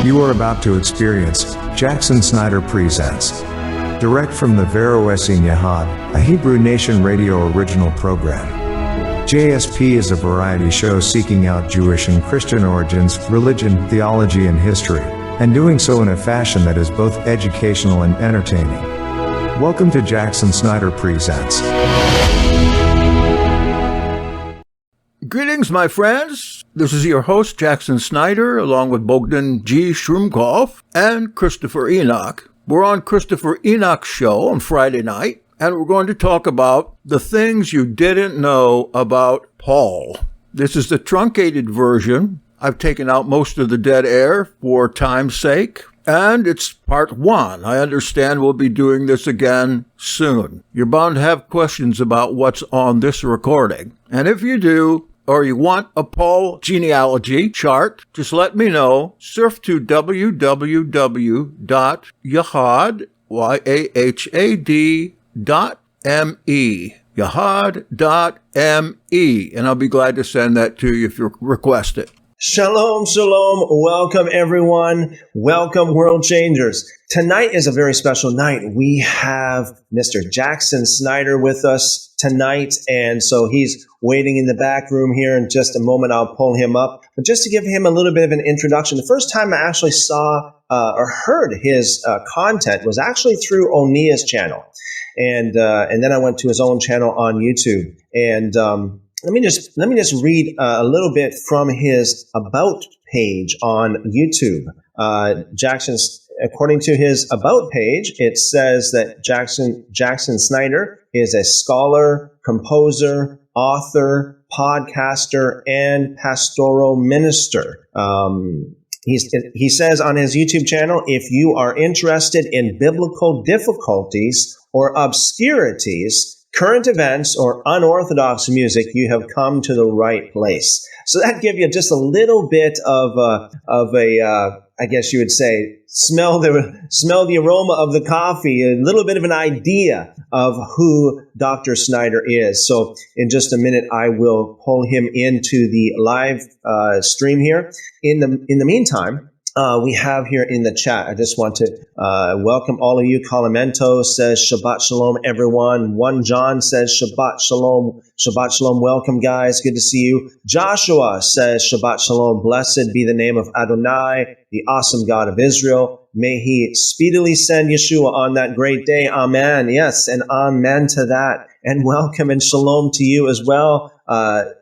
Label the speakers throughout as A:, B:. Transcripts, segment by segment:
A: You are about to experience Jackson Snyder Presents. Direct from the Vero Essene Yahad, a Hebrew Nation radio original program. JSP is a variety show seeking out Jewish and Christian origins, religion, theology, and history, and doing so in a fashion that is both educational and entertaining. Welcome to Jackson Snyder Presents.
B: Greetings, my friends. This is your host, Jackson Snyder, along with Bogdan G. Schruumkoff and Christopher Enoch. We're on Christopher Enoch Show on Friday night, and we're going to talk about the things you didn't know about Paul. This is the truncated version. I've taken out most of the dead air for time's sake, and it's part one. I understand we'll be doing this again soon. You're bound to have questions about what's on this recording, and if you do, or you want a Paul genealogy chart, just let me know. Surf to www.yahad, yahad.me, yahad.me, and I'll be glad to send that to you if you request it.
C: Shalom, shalom. Welcome, everyone. Welcome, world changers. Tonight is a very special night. We have Mr. Jackson Snyder with us tonight, and so he's waiting in the back room here. In just a moment, I'll pull him up. But just to give him a little bit of an introduction, the first time I actually saw or heard his content was actually through Onia's channel, and then I went to his own channel on YouTube, and Let me just read a little bit from his About page on YouTube. Jackson's, according to his About page, it says that Jackson Snyder is a scholar, composer, author, podcaster, and pastoral minister. He says on his YouTube channel, if you are interested in biblical difficulties or obscurities, current events, or unorthodox music, you have come to the right place. So that gives you just a little bit of a I guess you would say, smell the aroma of the coffee, a little bit of an idea of who Dr. Snyder is. So in just a minute, I will pull him into the live stream here. In the meantime, we have here in the chat, I just want to welcome all of you. Calamento says, Shabbat Shalom, everyone. 1 John says, Shabbat Shalom. Shabbat Shalom. Welcome, guys. Good to see you. Joshua says, Shabbat Shalom. Blessed be the name of Adonai, the awesome God of Israel. May he speedily send Yeshua on that great day. Amen. Yes, and amen to that. And welcome and shalom to you as well,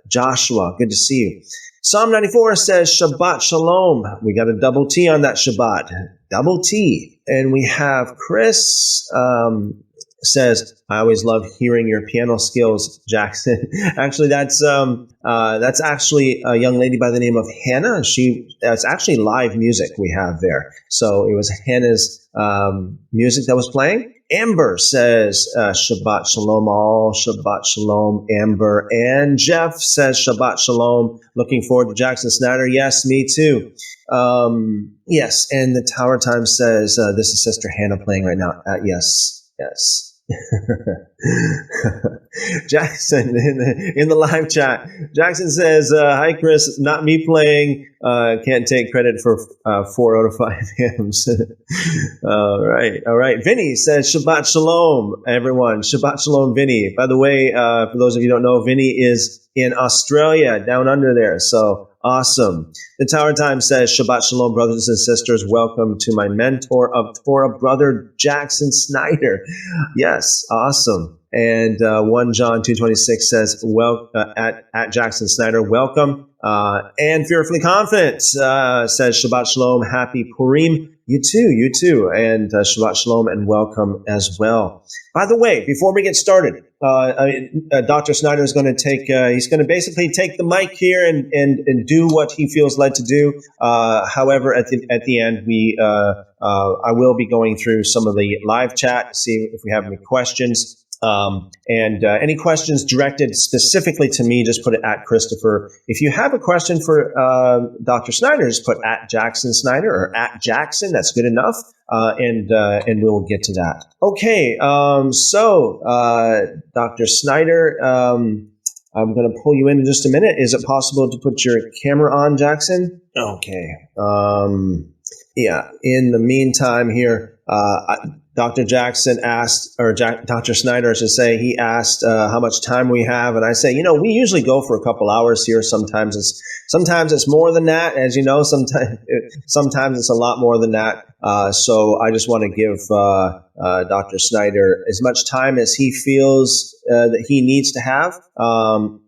C: Joshua. Good to see you. Psalm 94 says, Shabbat Shalom. We got a double T on that Shabbat. Double T. And we have Chris says, I always love hearing your piano skills, Jackson. Actually, that's actually a young lady by the name of Hannah. That's actually live music we have there. So it was Hannah's music that was playing. Amber says, Shabbat Shalom all. Shabbat Shalom, Amber. And Jeff says, Shabbat Shalom. Looking forward to Jackson Snyder. Yes, me too. Yes, and the Tower Time says, this is Sister Hannah playing right now. Yes. Jackson in the live chat. Jackson says, hi, Chris. Not me playing. Can't take credit for 4 out of 5 hymns. All right. Vinny says, Shabbat Shalom, everyone. Shabbat Shalom, Vinny. By the way, for those of you who don't know, Vinny is in Australia, down under there. So awesome. The Tower Time says, Shabbat Shalom, brothers and sisters. Welcome to my mentor of Torah, Brother Jackson Snyder. Yes, awesome. And 1 John 2:26 says, at Jackson Snyder, welcome. And Fearfully Confident says, Shabbat Shalom, happy Purim. You too. And Shabbat Shalom and welcome as well. By the way, before we get started, Dr. Snyder is going to he's going to basically take the mic here and do what he feels led to do. However, at the end, I will be going through some of the live chat to see if we have any questions. And any questions directed specifically to me, just put it at Christopher. If you have a question for Dr. Snyder, just put at Jackson Snyder or at Jackson. That's good enough. And we will get to that. Okay. So Dr. Snyder, I'm going to pull you in just a minute. Is it possible to put your camera on, Jackson? Okay. In the meantime here, Dr. Jackson asked, or Dr. Snyder, I should say, he asked how much time we have. And I say, we usually go for a couple hours here. Sometimes it's more than that. As you know, sometimes it's a lot more than that. So I just want to give Dr. Snyder as much time as he feels that he needs to have.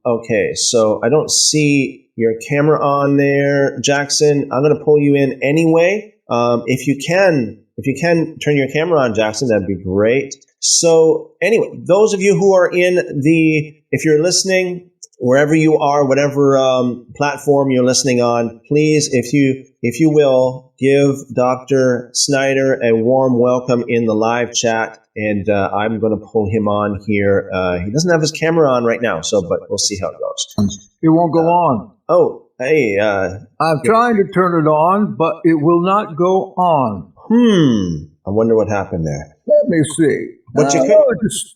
C: Okay, so I don't see your camera on there, Jackson. I'm going to pull you in anyway. If you can turn your camera on, Jackson, that'd be great. So anyway, those of you who are if you're listening, wherever you are, whatever platform you're listening on, please, if you will, give Dr. Snyder a warm welcome in the live chat. And I'm going to pull him on here. He doesn't have his camera on right now, but we'll see how it goes.
B: It won't go on.
C: Oh, hey.
B: I'm trying to turn it on, but it will not go on.
C: I wonder what happened there.
B: Let me see.
C: But it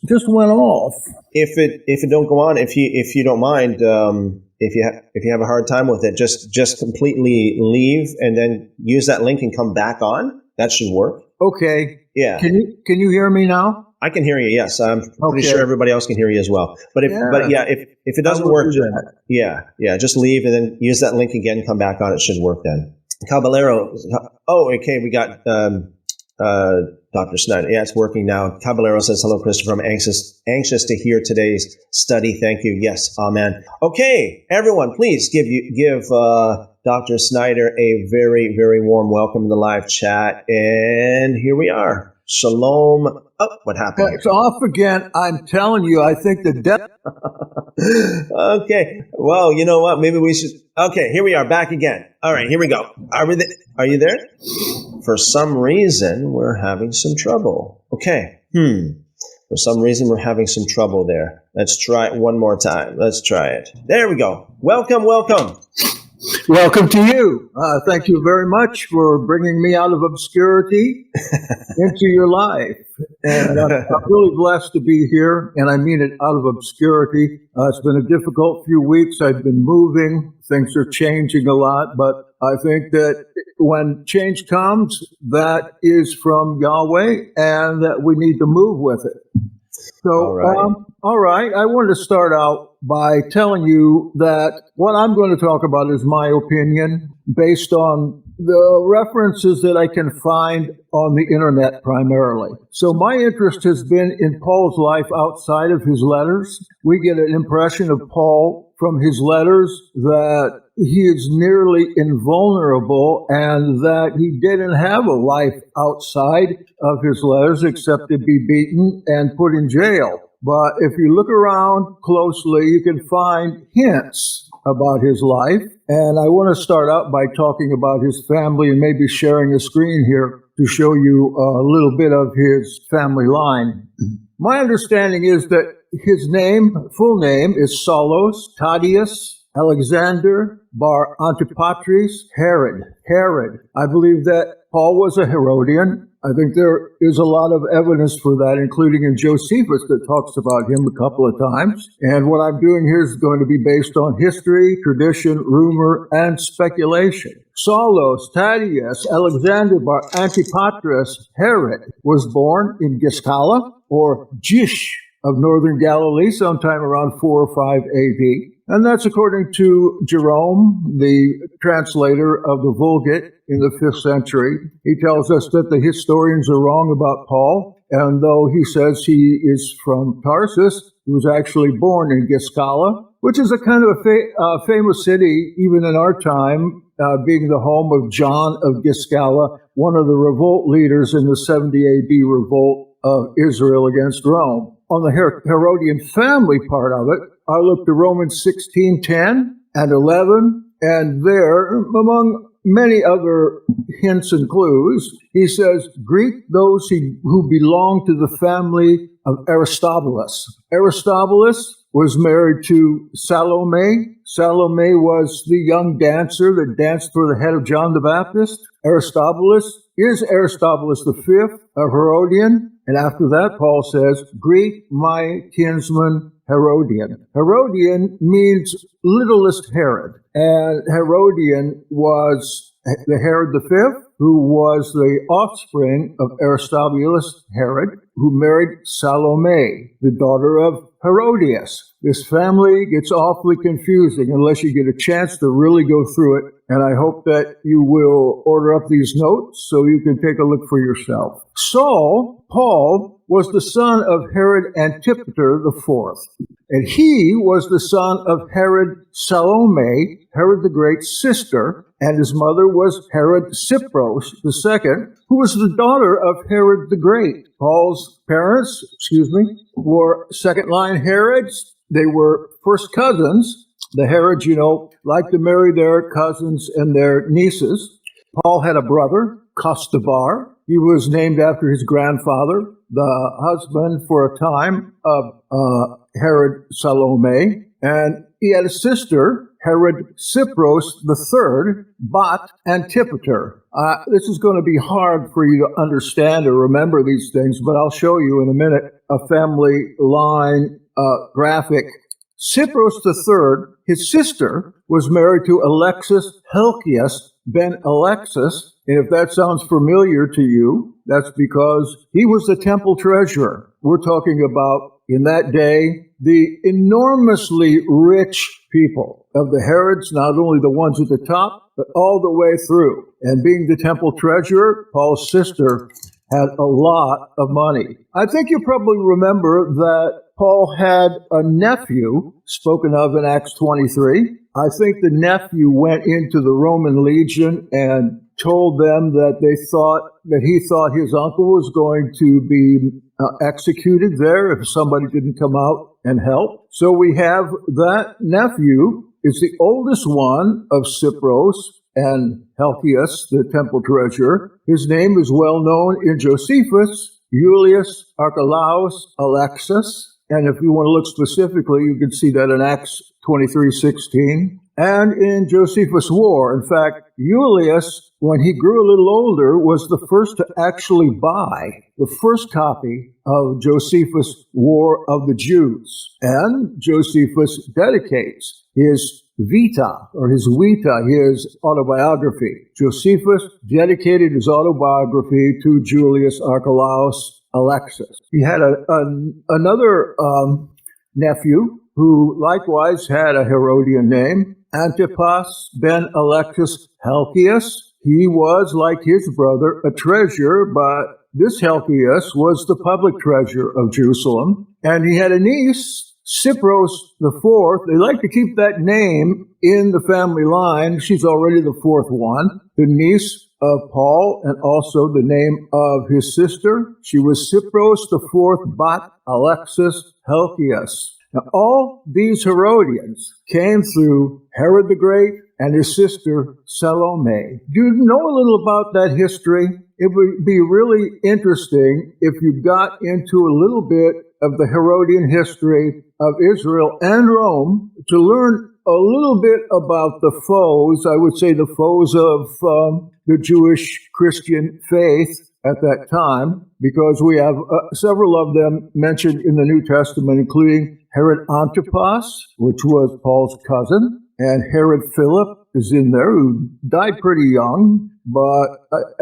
B: just went off.
C: If it don't go on, if you don't mind, if you have a hard time with it, just completely leave and then use that link and come back on. That should work.
B: Okay.
C: Yeah.
B: Can you hear me now?
C: I can hear you. Yes, I'm pretty sure everybody else can hear you as well. But if it doesn't work, just leave and then use that link again. Come back on. It should work then. Caballero. Oh, okay. We got Dr. Snyder. Yeah, it's working now. Caballero says, "Hello, Christopher. I'm anxious to hear today's study. Thank you." Yes, amen. Okay, everyone, please give Dr. Snyder a very, very warm welcome in the live chat. And here we are. Shalom. Oh, what happened?
B: It's off again. I'm telling you, I think the depth.
C: Okay. Well, you know what? Maybe we should. Okay, here we are back again. All right, here we go. Are you there? For some reason, we're having some trouble. Okay. For some reason, we're having some trouble there. Let's try it one more time. Let's try it. There we go. Welcome.
B: Welcome to you. Thank you very much for bringing me out of obscurity into your life. And I'm really blessed to be here, and I mean it, out of obscurity. It's been a difficult few weeks. I've been moving. Things are changing a lot, but I think that when change comes, that is from Yahweh, and that we need to move with it. So, all right. I wanted to start out by telling you that what I'm going to talk about is my opinion based on the references that I can find on the internet primarily. So my interest has been in Paul's life outside of his letters. We get an impression of Paul from his letters that he is nearly invulnerable and that he didn't have a life outside of his letters except to be beaten and put in jail. But if you look around closely, you can find hints about his life. And I want to start out by talking about his family and maybe sharing a screen here to show you a little bit of his family line. My understanding is that his full name is Saulos Tadius Alexander Bar Antipatris Herod. I believe that Paul was a Herodian. I think there is a lot of evidence for that, including in Josephus that talks about him a couple of times. And what I'm doing here is going to be based on history, tradition, rumor, and speculation. Saulos Tadius Alexander Bar Antipatris Herod was born in Giscala, or Gish, of northern Galilee, sometime around 4 or 5 AD. And that's according to Jerome, the translator of the Vulgate in the 5th century. He tells us that the historians are wrong about Paul, and though he says he is from Tarsus, he was actually born in Giscala, which is a kind of a famous city, even in our time, being the home of John of Giscala, one of the revolt leaders in the 70 AD revolt of Israel against Rome. On the Herodian family part of it, I looked at Romans 16:10 and 11, and there, among many other hints and clues, he says, greet those who belong to the family of Aristobulus. Aristobulus was married to Salome. Salome was the young dancer that danced for the head of John the Baptist. Aristobulus is Aristobulus V, a Herodian. And after that, Paul says, greet my kinsman Herodian. Herodian means littlest Herod. And Herodian was the Herod V, who was the offspring of Aristobulus Herod, who married Salome, the daughter of Herodias. This family gets awfully confusing unless you get a chance to really go through it, and I hope that you will order up these notes so you can take a look for yourself. Saul, Paul, was the son of Herod Antipater IV, and he was the son of Herod Salome, Herod the Great's sister, and his mother was Herod Cypros II, who was the daughter of Herod the Great. Paul's parents, were second-line Herods. They were first cousins. The Herods, like to marry their cousins and their nieces. Paul had a brother, Costobar. He was named after his grandfather, the husband for a time of Herod Salome. And he had a sister, Herod Cypros III, Bat Antipater. This is going to be hard for you to understand or remember these things, but I'll show you in a minute a family line graphic. Cypros III, his sister, was married to Alexis Helcias ben Alexis, and if that sounds familiar to you, that's because he was the temple treasurer. We're talking about, in that day, the enormously rich people of the Herods, not only the ones at the top, but all the way through. And being the temple treasurer, Paul's sister had a lot of money. I think you probably remember that Paul had a nephew, spoken of in Acts 23. I think the nephew went into the Roman legion and told them that he thought his uncle was going to be executed there if somebody didn't come out and help. So we have that nephew is the oldest one of Cypros and Helcias, the temple treasurer. His name is well known in Josephus, Julius Archelaus Alexis. And if you want to look specifically, you can see that in Acts 23:16 and in Josephus' War. In fact, Julius, when he grew a little older, was the first to actually buy the first copy of Josephus' War of the Jews. And Josephus dedicates his Vita, or his autobiography. Josephus dedicated his autobiography to Julius Archelaus Alexis. He had another nephew who likewise had a Herodian name, Antipas ben Alexis Helcias. He was, like his brother, a treasurer, but this Helcias was the public treasurer of Jerusalem. And he had a niece, Cypros IV. They like to keep that name in the family line. She's already the fourth one. The niece of Paul, and also the name of his sister. She was Cypros IV Bat Alexis Helcias. Now, all these Herodians came through Herod the Great and his sister Salome. Do you know a little about that history? It would be really interesting if you got into a little bit of the Herodian history of Israel and Rome to learn a little bit about the foes, I would say the foes of the Jewish Christian faith at that time, because we have several of them mentioned in the New Testament, including Herod Antipas, which was Paul's cousin, and Herod Philip is in there, who died pretty young, but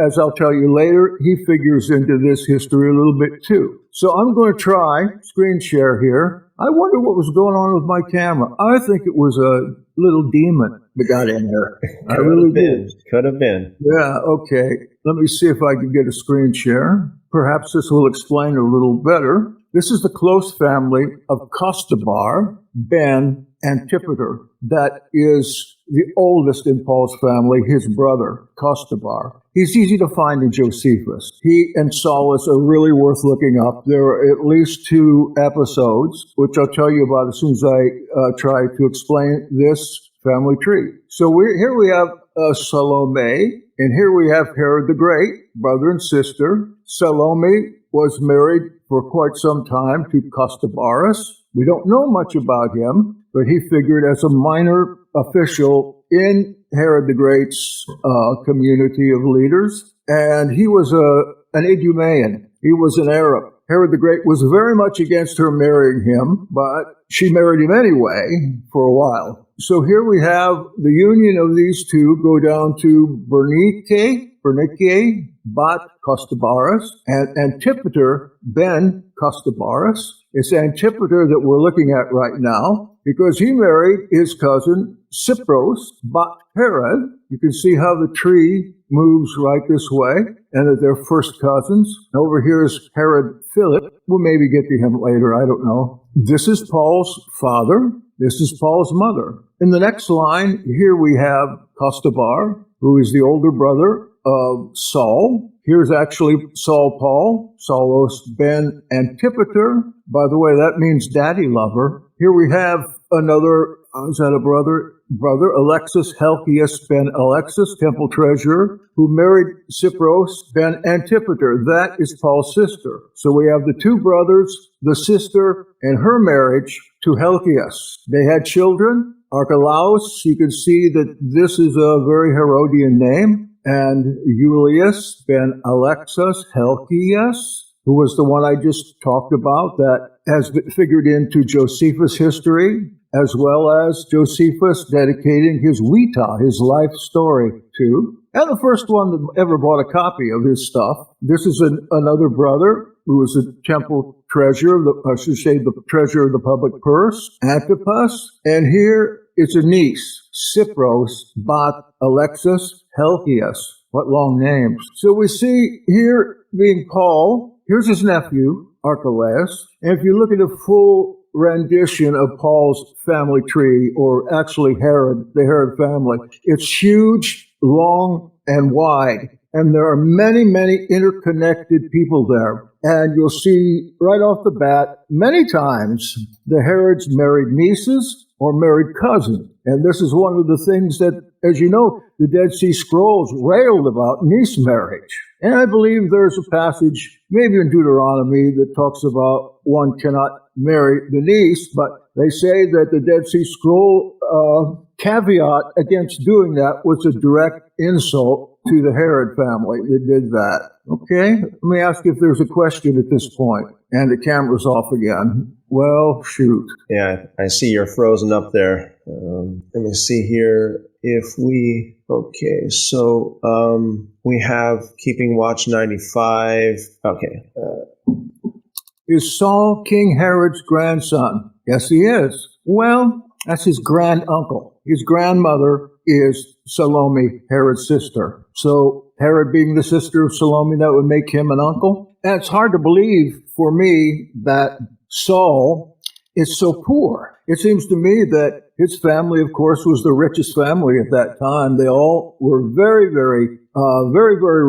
B: as I'll tell you later, he figures into this history a little bit too. So I'm going to try screen share here. I wonder what was going on with my camera. I think it was a little demon that got in there. I really did.
C: Could have been.
B: Yeah, okay. Let me see if I can get a screen share. Perhaps this will explain a little better. This is the close family of Costobar, Ben, Antipater. That is the oldest in Paul's family, his brother, Costobar. He's easy to find in Josephus. He and Saulus are really worth looking up. There are at least 2 episodes, which I'll tell you about as soon as I try to explain this family tree. So here we have Salome, and here we have Herod the Great, brother and sister. Salome was married for quite some time to Costobarus. We don't know much about him, but he figured as a minor official in Herod the Great's community of leaders. And he was an Idumean. He was an Arab. Herod the Great was very much against her marrying him, but she married him anyway for a while. So here we have the union of these two go down to Bernice, Bat Costabaris, and Antipater ben Costabaris. It's Antipater that we're looking at right now because he married his cousin Cypros Bat Herod. You can see how the tree moves right this way and that they're first cousins. Over here is Herod Philip. We'll maybe get to him later. I don't know. This is Paul's father. This is Paul's mother. In the next line, here we have Costabar, who is the older brother of Saul. Here's actually Saul Paul, Saulos ben Antipater. By the way, that means daddy lover. Here we have another, is that a brother? Alexis Helcias ben Alexis, temple treasurer, who married Cypros ben Antipater. That is Paul's sister. So we have the two brothers, the sister, and her marriage to Helcias. They had children, Archelaus. You can see that this is a very Herodian name. And Julius ben Alexis Helcias, who was the one I just talked about that has figured into Josephus' history, as well as Josephus dedicating his Vita, his life story, to. And the first one that ever bought a copy of his stuff. This is another brother who was a temple treasurer, the treasurer of the public purse, Antipas. And here it's a niece, Cypros, Bat, Alexis, Helcias. What long names. So we see here being Paul. Here's his nephew, Archelaus. And if you look at a full rendition of Paul's family tree, or actually Herod, the Herod family, it's huge, long, and wide. And there are many, many interconnected people there. And you'll see right off the bat, many times the Herods married nieces or married cousins. And this is one of the things that, as you know, the Dead Sea Scrolls railed about niece marriage. And I believe there's a passage, maybe in Deuteronomy, that talks about one cannot marry the niece, but they say that the Dead Sea Scroll caveat against doing that was a direct insult to the Herod family that did that. Okay, let me ask if there's a question at this point. And the camera's off again. Well, shoot.
C: Yeah, I see you're frozen up there. Let me see here if we... Okay, so we have Keeping Watch 95. Okay.
B: Is Saul King Herod's grandson? Yes, he is. Well, that's his granduncle. His grandmother is Salome, Herod's sister. So Herod being the sister of Salome, that would make him an uncle. And it's hard to believe for me that Saul is so poor. It seems to me that his family, of course, was the richest family at that time. They all were very, very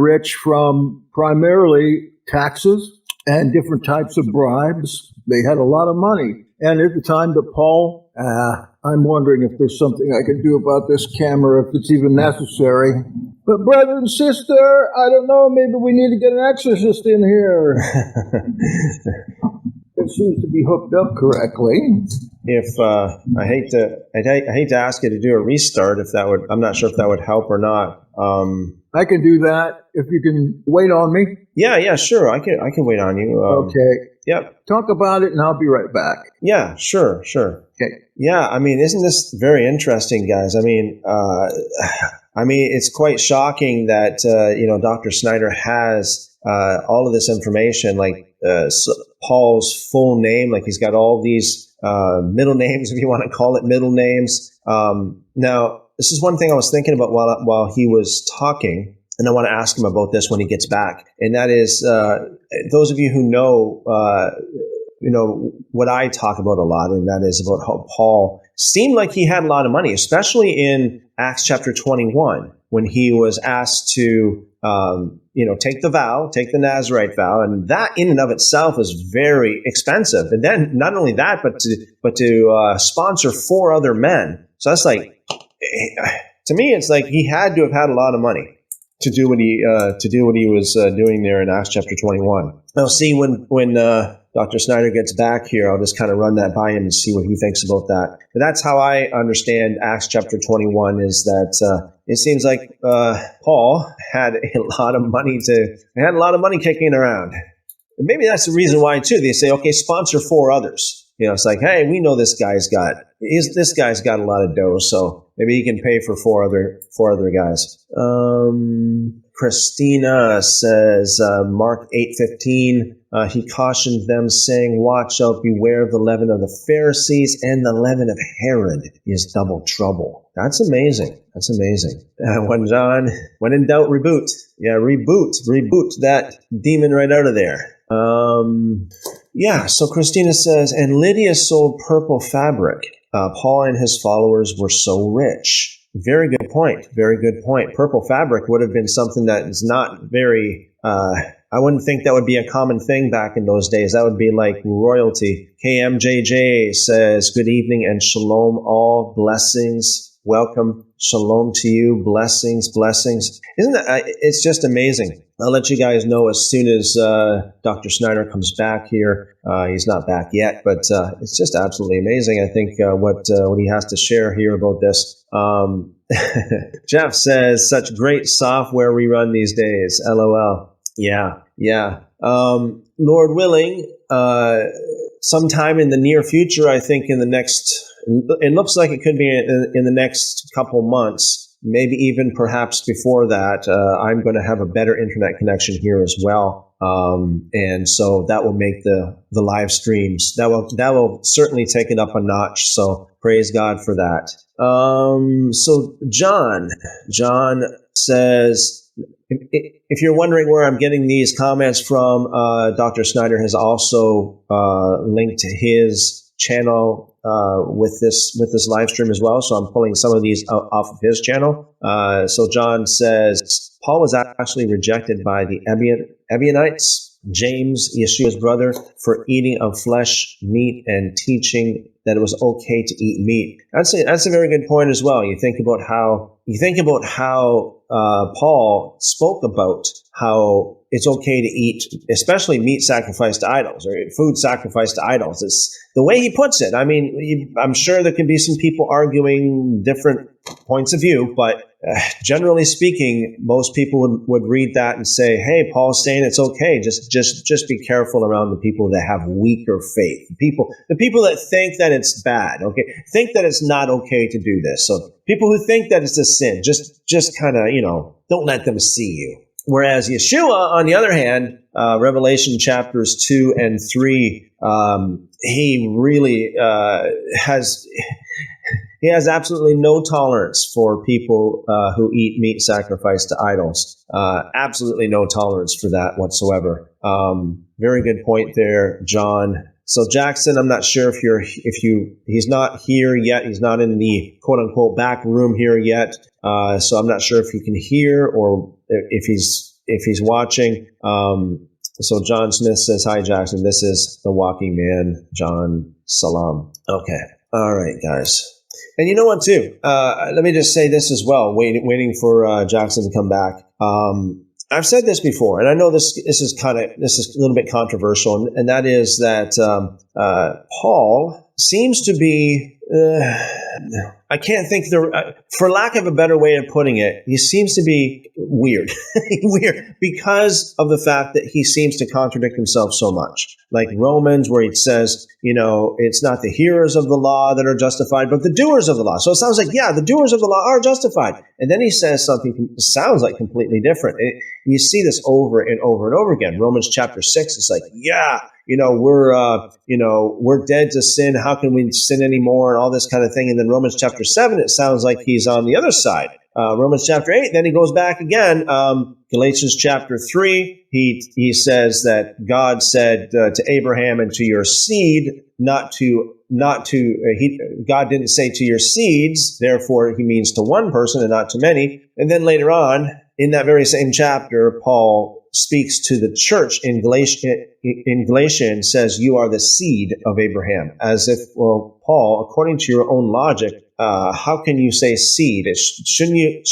B: rich from primarily taxes and different types of bribes. They had a lot of money. And at the time that Paul, I'm wondering if there's something I can do about this camera, if it's even necessary. But brother and sister, I don't know, maybe we need to get an exorcist in here. It seems to be hooked up correctly.
C: If I hate to ask you to do a restart, if that would, I'm not sure if that would help or not.
B: I can do that if you can wait on me.
C: Yeah, sure. I can wait on you.
B: Okay.
C: Yep.
B: Talk about it, and I'll be right back.
C: Yeah, sure.
B: Okay.
C: Yeah, I mean, isn't this very interesting, guys? I mean, it's quite shocking that Dr. Snyder has all of this information, like Paul's full name, like he's got all these middle names, if you want to call it middle names. Now, this is one thing I was thinking about while he was talking, and I want to ask him about this when he gets back. And that is, those of you who know, what I talk about a lot, and that is about how Paul seemed like he had a lot of money, especially in Acts chapter 21, when he was asked to, take the vow, take the Nazirite vow, and that in and of itself is very expensive. And then not only that, but to sponsor 4 other men. So that's like, to me, it's like he had to have had a lot of money to do what he was doing there in Acts chapter 21. I'll see when Dr. Snyder gets back here, I'll just kind of run that by him and see what he thinks about that. But that's how I understand Acts chapter 21, is that it seems like Paul had a lot of money kicking around. And maybe that's the reason why, too. They say, okay, sponsor 4 others. It's like, hey, we know this guy's got a lot of dough, so maybe he can pay for four other guys. Christina says, Mark 8:15, he cautioned them, saying, watch out, beware of the leaven of the Pharisees, and the leaven of Herod is double trouble. That's amazing. When in doubt, reboot. Yeah, reboot that demon right out of there. So Christina says, and Lydia sold purple fabric. Paul and his followers were so rich. Very good point. Purple fabric would have been something that is not very, I wouldn't think that would be a common thing back in those days. That would be like royalty. KMJJ says, good evening and shalom, all blessings. Welcome. Shalom to you. Blessings. Isn't that, it's just amazing. I'll let you guys know as soon as Dr. Snyder comes back here. He's not back yet, but it's just absolutely amazing. I think what he has to share here about this. Jeff says, such great software we run these days. LOL. Yeah. Lord willing, sometime in the near future, I think it looks like it could be in the next couple months. Maybe even perhaps before that, I'm going to have a better internet connection here as well. And so that will make the live streams, that will certainly take it up a notch. So praise God for that. So John says, if you're wondering where I'm getting these comments from, Dr. Snyder has also linked to his channel with this live stream as well. So I'm pulling some of these off of his channel. So John says, Paul was actually rejected by the Ebionites, James, Yeshua's brother, for eating of flesh, meat, and teaching that it was okay to eat meat. That's a very good point as well. You think about how Paul spoke about how it's okay to eat, especially meat sacrificed to idols or food sacrificed to idols. It's the way he puts it. I mean, I'm sure there can be some people arguing different points of view, but generally speaking, most people would read that and say, hey, Paul's saying it's okay. Just be careful around the people that have weaker faith. The people that think that it's bad, okay? Think that it's not okay to do this. So people who think that it's a sin, just kind of, don't let them see you. Whereas Yeshua, on the other hand, Revelation chapters 2 and 3, he really he has absolutely no tolerance for people who eat meat sacrificed to idols. Absolutely no tolerance for that whatsoever. Very good point there, John. So Jackson, I'm not sure he's not here yet. He's not in the quote unquote back room here yet. So I'm not sure if you can hear or if he's watching. So John Smith says, hi, Jackson. This is the walking man, John Salam. Okay. All right, guys. And you know what, too? Let me just say this as well, waiting for Jackson to come back. I've said this before, and I know this is a little bit controversial, and that is that Paul seems to be, I can't think for lack of a better way of putting it, he seems to be weird, because of the fact that he seems to contradict himself so much. Like Romans, where he says, it's not the hearers of the law that are justified, but the doers of the law. So it sounds like, yeah, the doers of the law are justified. And then he says something that sounds like completely different. You see this over and over and over again. Romans chapter 6 is like, yeah, we're dead to sin. How can we sin anymore? And all this kind of thing. And then Romans chapter 7, it sounds like he's on the other side. Romans chapter 8, then he goes back again. Galatians chapter 3, he says that God said to Abraham and to your seed, God didn't say to your seeds, therefore he means to one person and not to many. And then later on, in that very same chapter, Paul speaks to the church in Galatia and says, you are the seed of Abraham. As if, well, Paul, according to your own logic, how can you say seed? Shouldn't you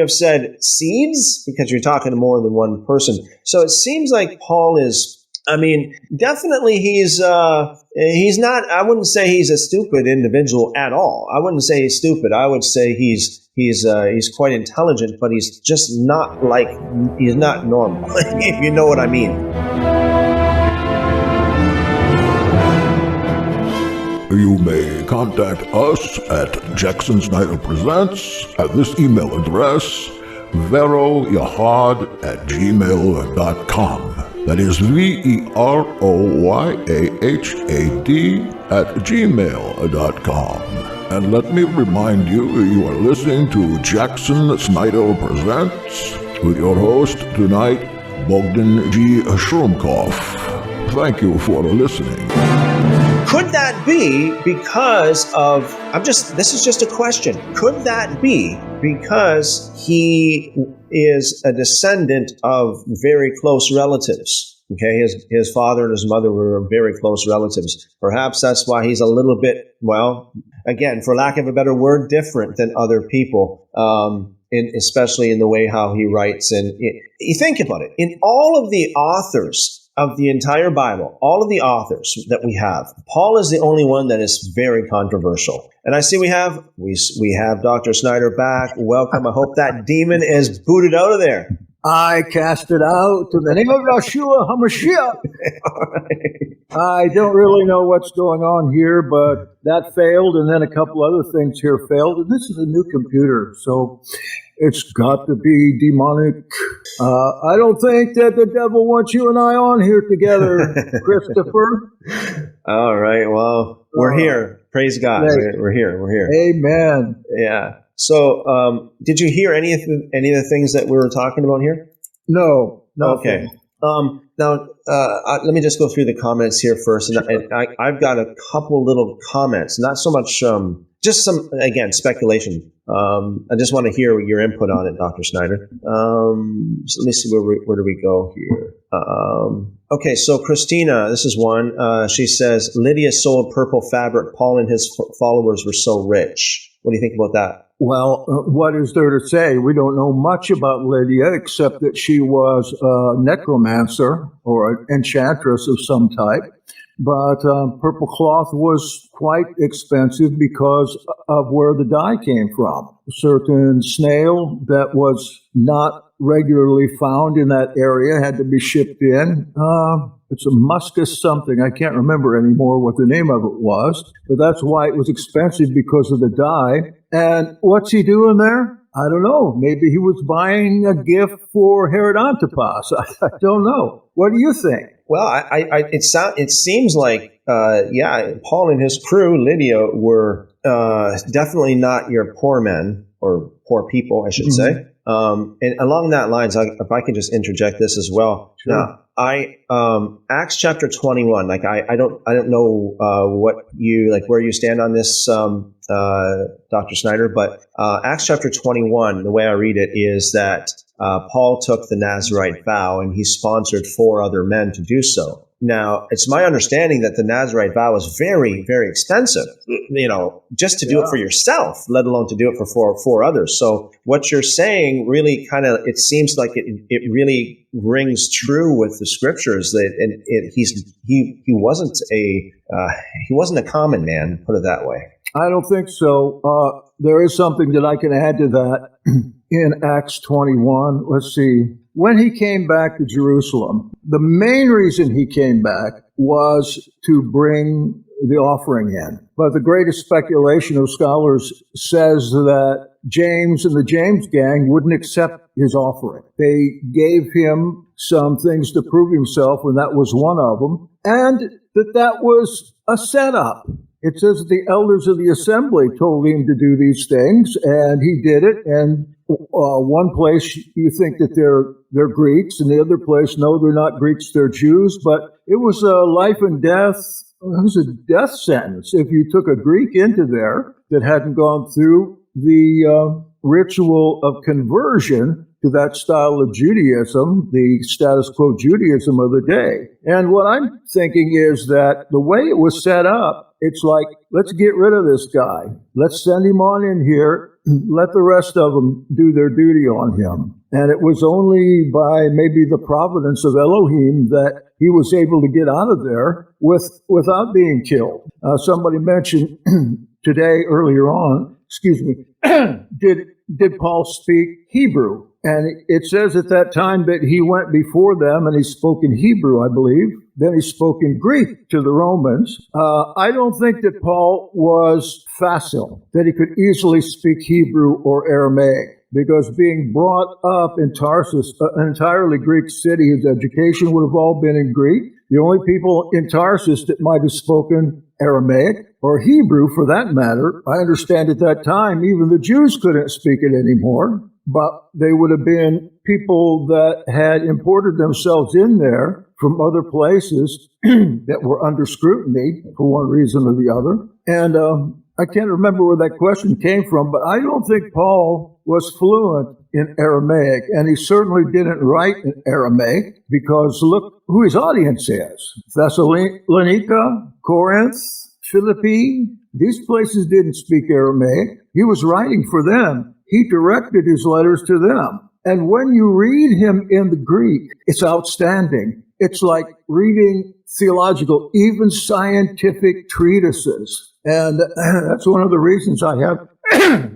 C: have said seeds? Because you're talking to more than one person. So it seems like Paul is, definitely he's not, I wouldn't say he's a stupid individual at all. I wouldn't say he's stupid. I would say he's quite intelligent, but he's just he's not normal, if you know what I mean.
D: you may contact us at Jackson Snyder Presents at this email address, veroyahad@gmail.com. That is veroyahad@gmail.com. And let me remind you, you are listening to Jackson Snyder Presents with your host tonight, Bogdan G. Schruumkoff. Thank you for listening.
C: Could that be because of, this is just a question. Could that be because he is a descendant of very close relatives? Okay, his father and his mother were very close relatives. Perhaps that's why he's a little bit, well, again, for lack of a better word, different than other people, especially in the way how he writes. And you think about it. In all of the authors of the entire Bible, all of the authors that we have, Paul is the only one that is very controversial. And I see we have Dr. Snyder back. Welcome. I hope that demon is booted out of there.
B: I cast it out in the name of Yeshua HaMashiach. I don't really know what's going on here, but that failed, and then a couple other things here failed. And this is a new computer, so it's got to be demonic. I don't think that the devil wants you and I on here together, Christopher.
C: All right, well, we're here. Praise God. Right. We're here.
B: Amen.
C: Yeah. So, did you hear any of the things that we were talking about here?
B: No.
C: Okay. Now, let me just go through the comments here first, and I've got a couple little comments. Not so much, just some, again, speculation. I just want to hear your input on it, Dr. Snyder. So let me see where do we go here. Okay, so Christina, this is one. She says Lydia sold purple fabric. Paul and his followers were so rich. What do you think about that?
B: Well, what is there to say? We don't know much about Lydia except that she was a necromancer or an enchantress of some type. But purple cloth was quite expensive because of where the dye came from. A certain snail that was not regularly found in that area had to be shipped in. It's a muscus something. I can't remember anymore what the name of it was, but that's why it was expensive, because of the dye. And what's he doing there? I don't know. Maybe he was buying a gift for Herod Antipas. I don't know. What do you think?
C: Well, it seems like, Paul and his crew, Lydia, were definitely not your poor men or poor people, I should say. And along that lines, if I could just interject this as well.
B: Sure.
C: Now, Acts chapter 21. Like I don't know what you like where you stand on this, Dr. Snyder, but Acts chapter 21. The way I read it is that Paul took the Nazirite vow and he sponsored 4 other men to do so. Now, it's my understanding that the Nazirite vow is very, very expensive, just to do it for yourself, let alone to do it for four others. So what you're saying really it seems like it really rings true with the scriptures that he wasn't a common man, put it that way.
B: I don't think so. There is something that I can add to that in Acts 21. Let's see. When he came back to Jerusalem, the main reason he came back was to bring the offering in. But the greatest speculation of scholars says that James and the James gang wouldn't accept his offering. They gave him some things to prove himself, and that was one of them, and that was a setup. It says that the elders of the assembly told him to do these things, and he did it. And one place you think that they're Greeks, and the other place, no, they're not Greeks, they're Jews. But it was a life and death. It was a death sentence if you took a Greek into there that hadn't gone through the ritual of conversion to that style of Judaism, the status quo Judaism of the day. And what I'm thinking is that the way it was set up, it's like, let's get rid of this guy. Let's send him on in here. Let the rest of them do their duty on him. And it was only by maybe the providence of Elohim that he was able to get out of there without being killed. Somebody mentioned today, earlier on, did Paul speak Hebrew? And it says at that time that he went before them and he spoke in Hebrew, I believe. Then he spoke in Greek to the Romans. I don't think that Paul was facile, that he could easily speak Hebrew or Aramaic, because being brought up in Tarsus, an entirely Greek city, his education would have all been in Greek. The only people in Tarsus that might have spoken Aramaic or Hebrew, for that matter, I understand at that time, even the Jews couldn't speak it anymore, but they would have been people that had imported themselves in there from other places that were under scrutiny for one reason or the other. And I can't remember where that question came from, but I don't think Paul was fluent in Aramaic, and he certainly didn't write in Aramaic, because look who his audience is. Thessalonica, Corinth, Philippi, these places didn't speak Aramaic. He was writing for them. He directed his letters to them. And when you read him in the Greek, it's outstanding. It's like reading theological, even scientific treatises. And that's one of the reasons I have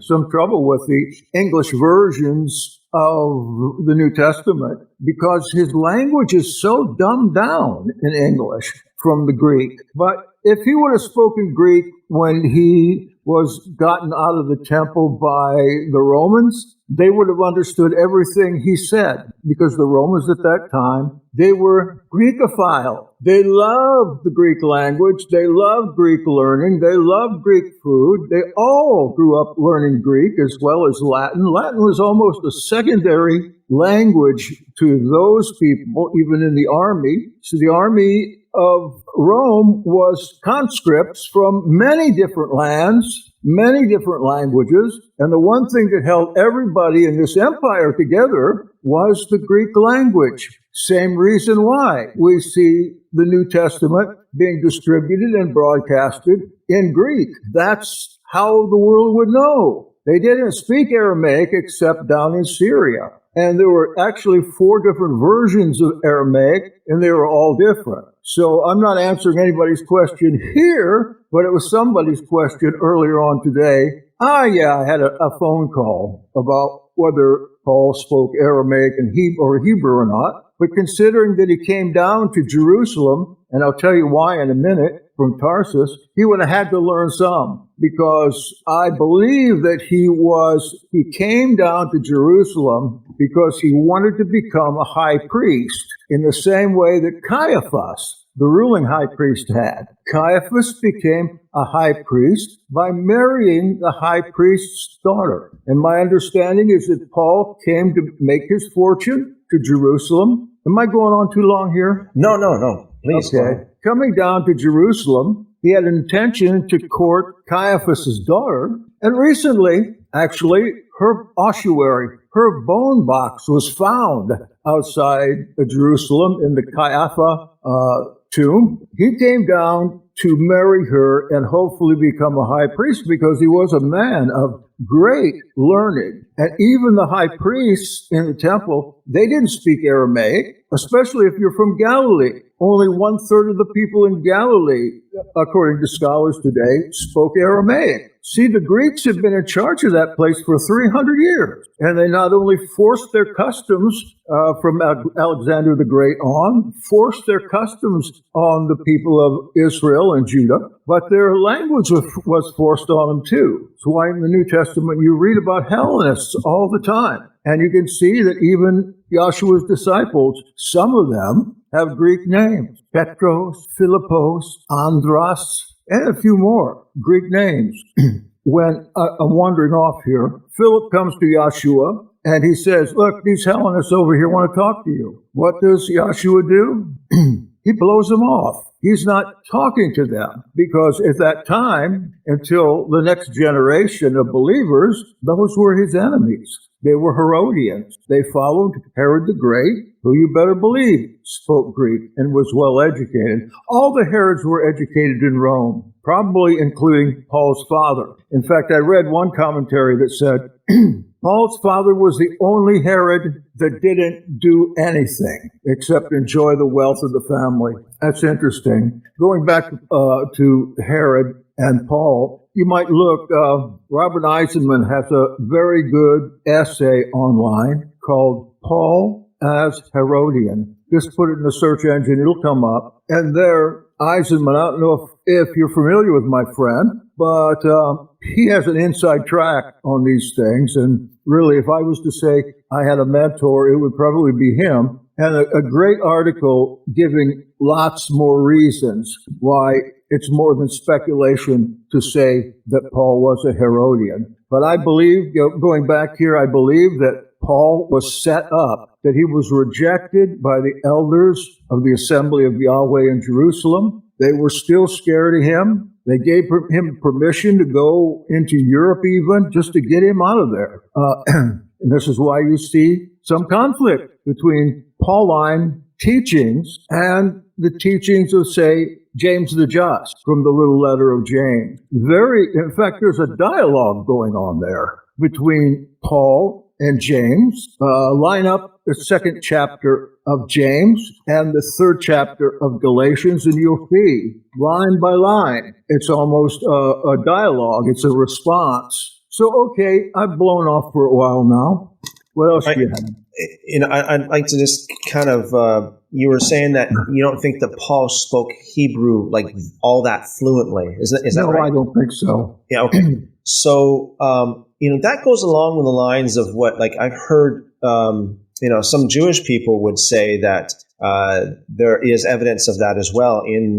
B: some trouble with the English versions of the New Testament, because his language is so dumbed down in English from the Greek. But if he would have spoken Greek when he was gotten out of the temple by the Romans, they would have understood everything he said, because the Romans at that time, they were Greekophile. They loved the Greek language. They loved Greek learning. They loved Greek food. They all grew up learning Greek as well as Latin. Latin was almost a secondary language to those people, even in the army. So the army of Rome was conscripts from many different lands, many different languages, and the one thing that held everybody in this empire together was the Greek language. Same reason why we see the New Testament being distributed and broadcasted in Greek. That's how the world would know. They didn't speak Aramaic except down in Syria. And there were actually 4 different versions of Aramaic, and they were all different. So I'm not answering anybody's question here, but it was somebody's question earlier on today. I had a phone call about whether Paul spoke Aramaic and Hebrew or not. But considering that he came down to Jerusalem, and I'll tell you why in a minute, from Tarsus, he would have had to learn some, because I believe that he came down to Jerusalem because he wanted to become a high priest in the same way that Caiaphas, the ruling high priest, had. Caiaphas became a high priest by marrying the high priest's daughter. And my understanding is that Paul came to make his fortune to Jerusalem. Am I going on too long here?
C: No. Please.
B: Okay. Coming down to Jerusalem, he had an intention to court Caiaphas's daughter. And recently, actually, her ossuary, her bone box was found outside of Jerusalem in the Caiaphas tomb. He came down to marry her and hopefully become a high priest, because he was a man of great learning. And even the high priests in the temple, they didn't speak Aramaic, especially if you're from Galilee. Only 1/3 of the people in Galilee, according to scholars today, spoke Aramaic. See, the Greeks had been in charge of that place for 300 years. And they not only forced their customs from Alexander the Great on, forced their customs on the people of Israel and Judah, but their language was forced on them too. That's why in the New Testament you read about Hellenists all the time. And you can see that even Yahshua's disciples, some of them have Greek names. Petros, Philippos, Andras, and a few more Greek names. When I'm wandering off here, Philip comes to Yahshua and he says, look, these Hellenists over here want to talk to you. What does Yahshua do? He blows them off. He's not talking to them, because at that time, until the next generation of believers, those were his enemies. They were Herodians. They followed Herod the Great, who you better believe spoke Greek and was well educated. All the Herods were educated in Rome, probably including Paul's father. In fact, I read one commentary that said, Paul's father was the only Herod that didn't do anything except enjoy the wealth of the family. That's interesting. Going back to Herod and Paul, you might look, Robert Eisenman has a very good essay online called Paul as Herodian. Just put it in the search engine, it'll come up. And there, Eisenman, I don't know if you're familiar with my friend, but he has an inside track on these things. And really, if I was to say I had a mentor, it would probably be him. And a great article giving lots more reasons why it's more than speculation to say that Paul was a Herodian. But I believe, going back here, I believe that Paul was set up, that he was rejected by the elders of the assembly of Yahweh in Jerusalem. They were still scared of him. They gave him permission to go into Europe even, just to get him out of there. And this is why you see some conflict between Pauline teachings and the teachings of, say, James the Just from the little letter of James. In fact, there's a dialogue going on there between Paul and James. Line up the second chapter of James and the third chapter of Galatians, and you'll see, line by line, it's almost a dialogue. It's a response. So, okay, I've blown off for a while now. What else do you have?
C: I'd like to just kind of, you were saying that you don't think that Paul spoke Hebrew like all that fluently. Is that right?
B: No, I don't think so.
C: Yeah, okay. So, that goes along with the lines of what, like, I've heard, some Jewish people would say that there is evidence of that as well in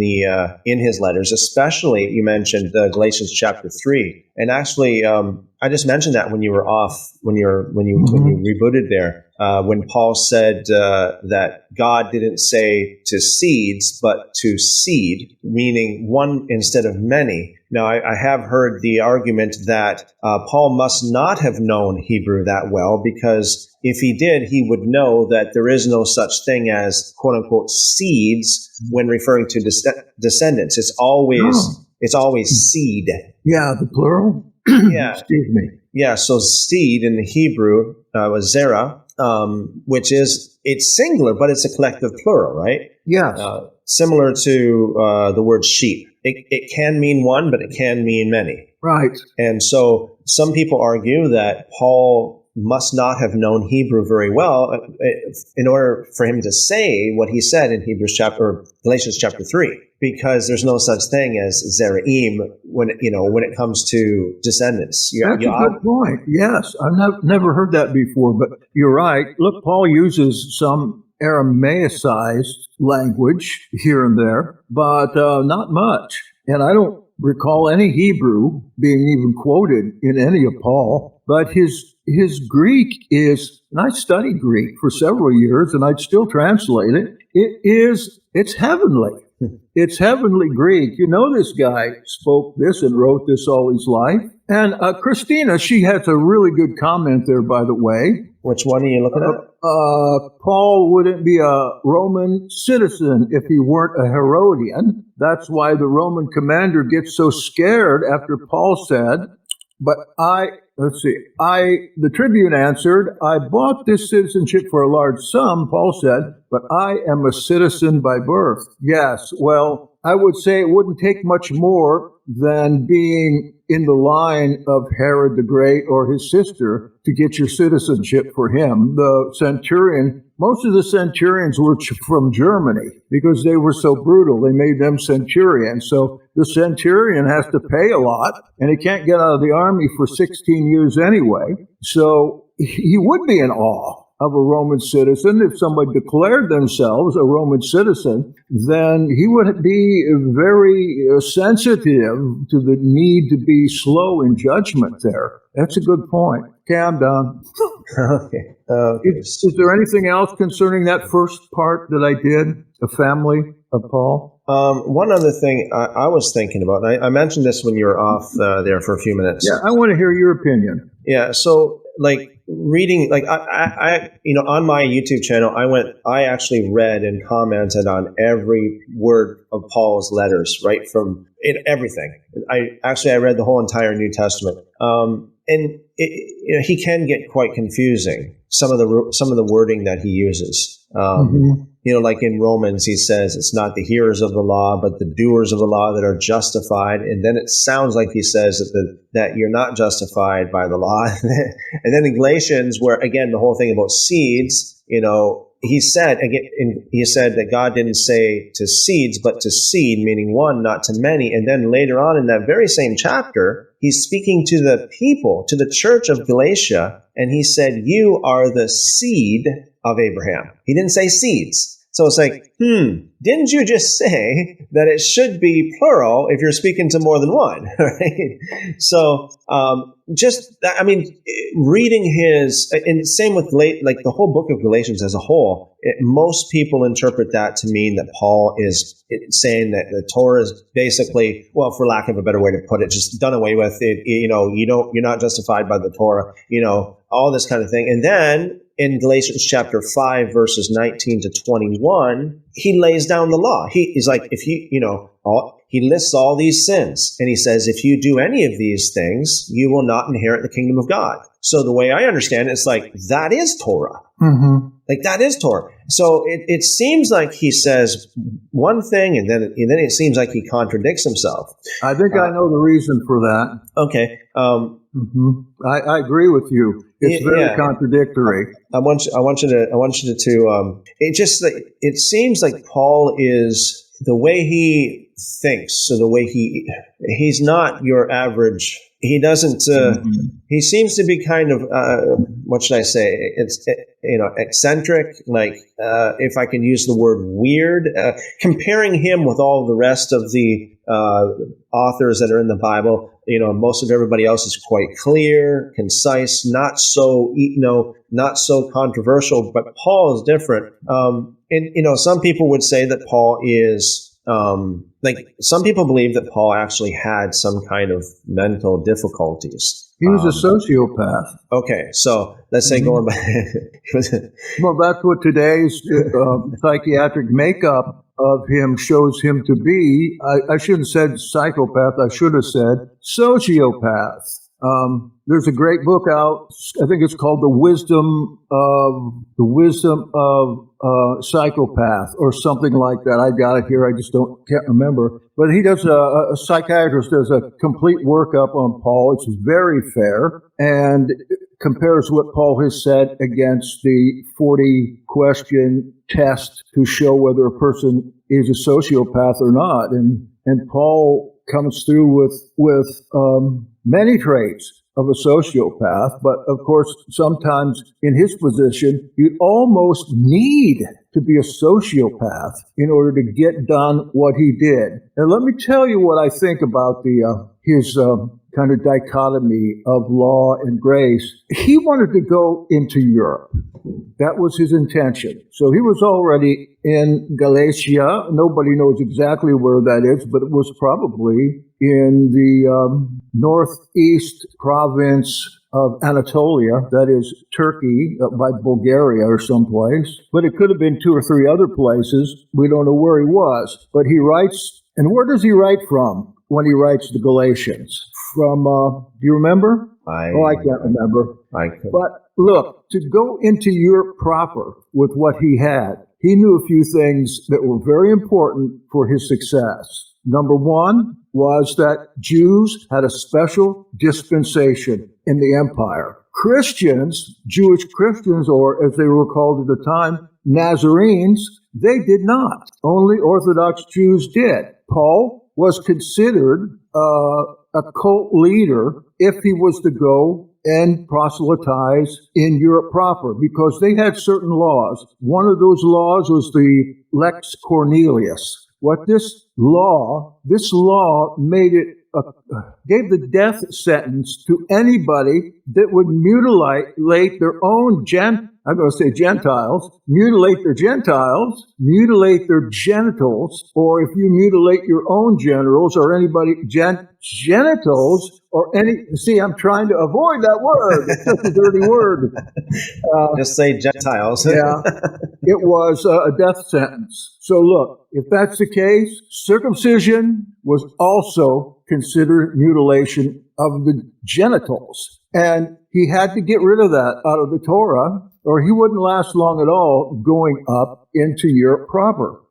C: his letters, especially you mentioned Galatians chapter 3. And actually, I just mentioned that when you were off, when you rebooted there, when Paul said that God didn't say to seeds, but to seed, meaning one instead of many. Now, I have heard the argument that Paul must not have known Hebrew that well, because if he did, he would know that there is no such thing as quote unquote seeds when referring to descendants. It's always seed.
B: Yeah, the plural.
C: Yeah.
B: Excuse me.
C: Yeah. So seed in the Hebrew was zera, which is, it's singular, but it's a collective plural, right?
B: Yeah.
C: Similar to the word sheep. It can mean one, but it can mean many.
B: Right.
C: And so some people argue that Paul must not have known Hebrew very well in order for him to say what he said in Galatians chapter 3, because there's no such thing as zeraim when it comes to descendants.
B: That's a good point. Yes, I've never heard that before, but you're right. Look, Paul uses some Aramaicized language here and there, but not much. And I don't recall any Hebrew being even quoted in any of Paul, but his Greek is, and I studied Greek for several years, and I'd still translate it. It's heavenly. It's heavenly Greek. This guy spoke this and wrote this all his life. And Christina, she has a really good comment there, by the way.
C: Which one are you looking at?
B: Paul wouldn't be a Roman citizen if he weren't a Herodian. That's why the Roman commander gets so scared after Paul said, the tribune answered, I bought this citizenship for a large sum, Paul said, but I am a citizen by birth. Yes, well, I would say it wouldn't take much more than being in the line of Herod the Great or his sister to get your citizenship for him. The centurion, most of the centurions were from Germany because they were so brutal. They made them centurions. So the centurion has to pay a lot, and he can't get out of the army for 16 years anyway. So he would be in awe of a Roman citizen. If somebody declared themselves a Roman citizen, then he would be very sensitive to the need to be slow in judgment there. That's a good point. Okay, I'm done.
C: Okay.
B: Is there anything else concerning that first part that I did, the family of Paul?
C: One other thing I was thinking about, and I mentioned this when you were off there for a few minutes.
B: Yeah, I want to hear your opinion.
C: Yeah, so reading, I on my YouTube channel, I actually read and commented on every word of Paul's letters, right, from everything. I read the whole entire New Testament. and he can get quite confusing. Some of the wording that he uses. Like in Romans, he says it's not the hearers of the law, but the doers of the law that are justified. And then it sounds like he says that you're not justified by the law. And then in Galatians, where again the whole thing about seeds, he said that God didn't say to seeds, but to seed, meaning one, not to many. And then later on in that very same chapter, he's speaking to the people, to the church of Galatia, and he said, "You are the seed of Abraham." He didn't say seeds. So it's like, didn't you just say that it should be plural if you're speaking to more than one, right? So, reading his, and same with the whole book of Galatians as a whole, most people interpret that to mean that Paul is saying that the Torah is basically, well, for lack of a better way to put it, just done away with it. You're not justified by the Torah, all this kind of thing. And then in Galatians chapter 5, verses 19 to 21, he lays down the law. He's like, he lists all these sins, and he says, if you do any of these things, you will not inherit the kingdom of God. So the way I understand it, it's like, that is Torah. Like, that is Torah. So it seems like he says one thing, and then it seems like he contradicts himself.
B: I think I know the reason for that.
C: Okay.
B: I agree with you. It's very contradictory.
C: I want you to. It seems like Paul is, the way he thinks, so the way he's not your average. He doesn't. He seems to be kind of what should I say? It's eccentric. Like if I can use the word weird, comparing him with all the rest of the authors that are in the Bible. Most of everybody else is quite clear, concise, not so controversial. But Paul is different. And some people would say that Paul is. Some people believe that Paul actually had some kind of mental difficulties.
B: He was a sociopath.
C: Okay, so let's say going back.
B: Well, that's what today's psychiatric makeup of him shows him to be. I shouldn't have said psychopath. I should have said sociopath. There's a great book out. I think it's called The Wisdom of Psychopath or something like that. I got it here. I just can't remember. But he does a psychiatrist does a complete workup on Paul. It's very fair and compares what Paul has said against the 40-question test to show whether a person is a sociopath or not. And Paul comes through with many traits of a sociopath, but of course, sometimes in his position, you almost need to be a sociopath in order to get done what he did. And let me tell you what I think about his kind of dichotomy of law and grace. He wanted to go into Europe. That was his intention. So he was already in Galatia. Nobody knows exactly where that is, but it was probably in the northeast province of Anatolia, that is Turkey, by Bulgaria or someplace. But it could have been 2 or 3 other places. We don't know where he was. But he writes, and where does he write from when he writes the Galatians? From, do you remember? I can't remember. But look, to go into Europe proper with what he had, he knew a few things that were very important for his success. Number one was that Jews had a special dispensation in the empire. Christians, Jewish Christians, or as they were called at the time, Nazarenes, they did not. Only Orthodox Jews did. Paul was considered a cult leader if he was to go and proselytize in Europe proper, because they had certain laws. One of those laws was the Lex Cornelius. What this law made it, gave the death sentence to anybody that would mutilate their own I'm going to say Gentiles, mutilate their Gentiles, mutilate their genitals, or if you mutilate your own genitals or anybody, genitals, or see, I'm trying to avoid that word. It's such a dirty word.
C: Just say Gentiles.
B: Yeah, it was a death sentence. So look, if that's the case, circumcision was also considered mutilation of the genitals. And he had to get rid of that out of the Torah, or he wouldn't last long at all going up into Europe proper.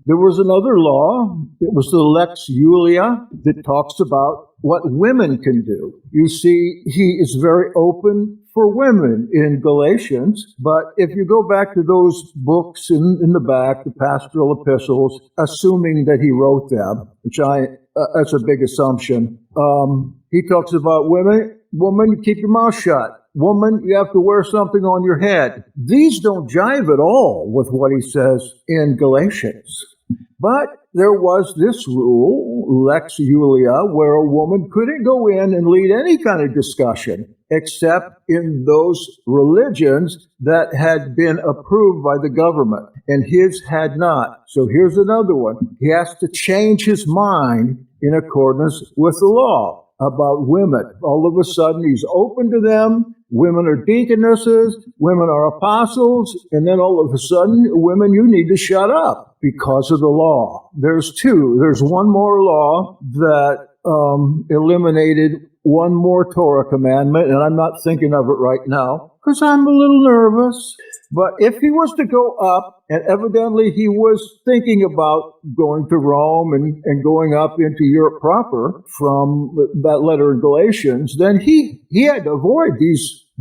B: There was another law. It was the Lex Julia that talks about what women can do. You see, he is very open for women in Galatians, but if you go back to those books in the back, the pastoral epistles, assuming that he wrote them, which that's a big assumption, he talks about women, woman, keep your mouth shut. Woman, you have to wear something on your head. These don't jive at all with what he says in Galatians. But there was this rule, Lex Julia, where a woman couldn't go in and lead any kind of discussion except in those religions that had been approved by the government, and his had not. So here's another one. He has to change his mind in accordance with the law about women. All of a sudden, he's open to them. Women are deaconesses, women are apostles, and then all of a sudden, women, you need to shut up because of the law. There's two. There's one more law that eliminated one more Torah commandment, and I'm not thinking of it right now because I'm a little nervous. But if he was to go up, and evidently he was thinking about going to Rome and going up into Europe proper from that letter in Galatians, then he had to avoid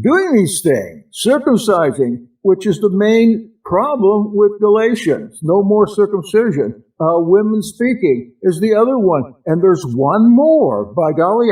B: doing these things, circumcising, which is the main problem with Galatians. No more circumcision. Women speaking is the other one. And there's one more. By golly,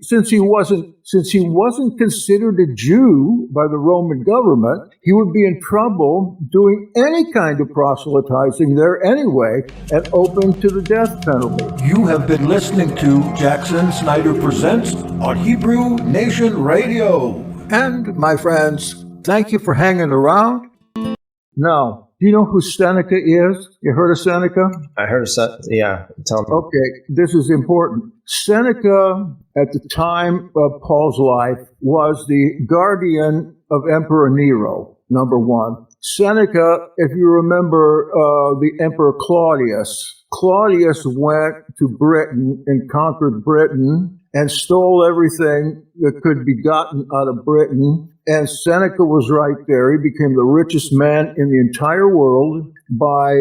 B: since he wasn't considered a Jew by the Roman government, he would be in trouble doing any kind of proselytizing there anyway, and open to the death penalty.
E: You have been listening to Jackson Snyder Presents on Hebrew Nation Radio.
B: And, my friends, thank you for hanging around. Now, do you know who Seneca is? You heard of Seneca?
C: I heard of Seneca. Yeah, tell me.
B: Okay, this is important. Seneca, at the time of Paul's life, was the guardian of Emperor Nero, number one. Seneca, if you remember the Emperor Claudius, Claudius went to Britain and conquered Britain and stole everything that could be gotten out of Britain. And Seneca was right there. He became the richest man in the entire world by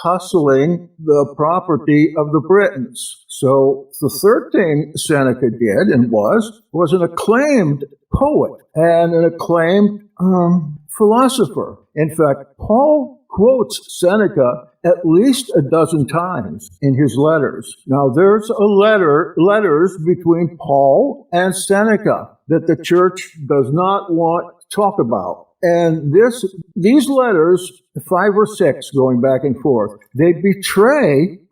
B: hustling the property of the Britons. So the third thing Seneca did and was an acclaimed poet and an acclaimed philosopher. In fact, Paul quotes Seneca at least a dozen times in his letters. Now, there's letters between Paul and Seneca that the church does not want to talk about. And these letters, 5 or 6 going back and forth,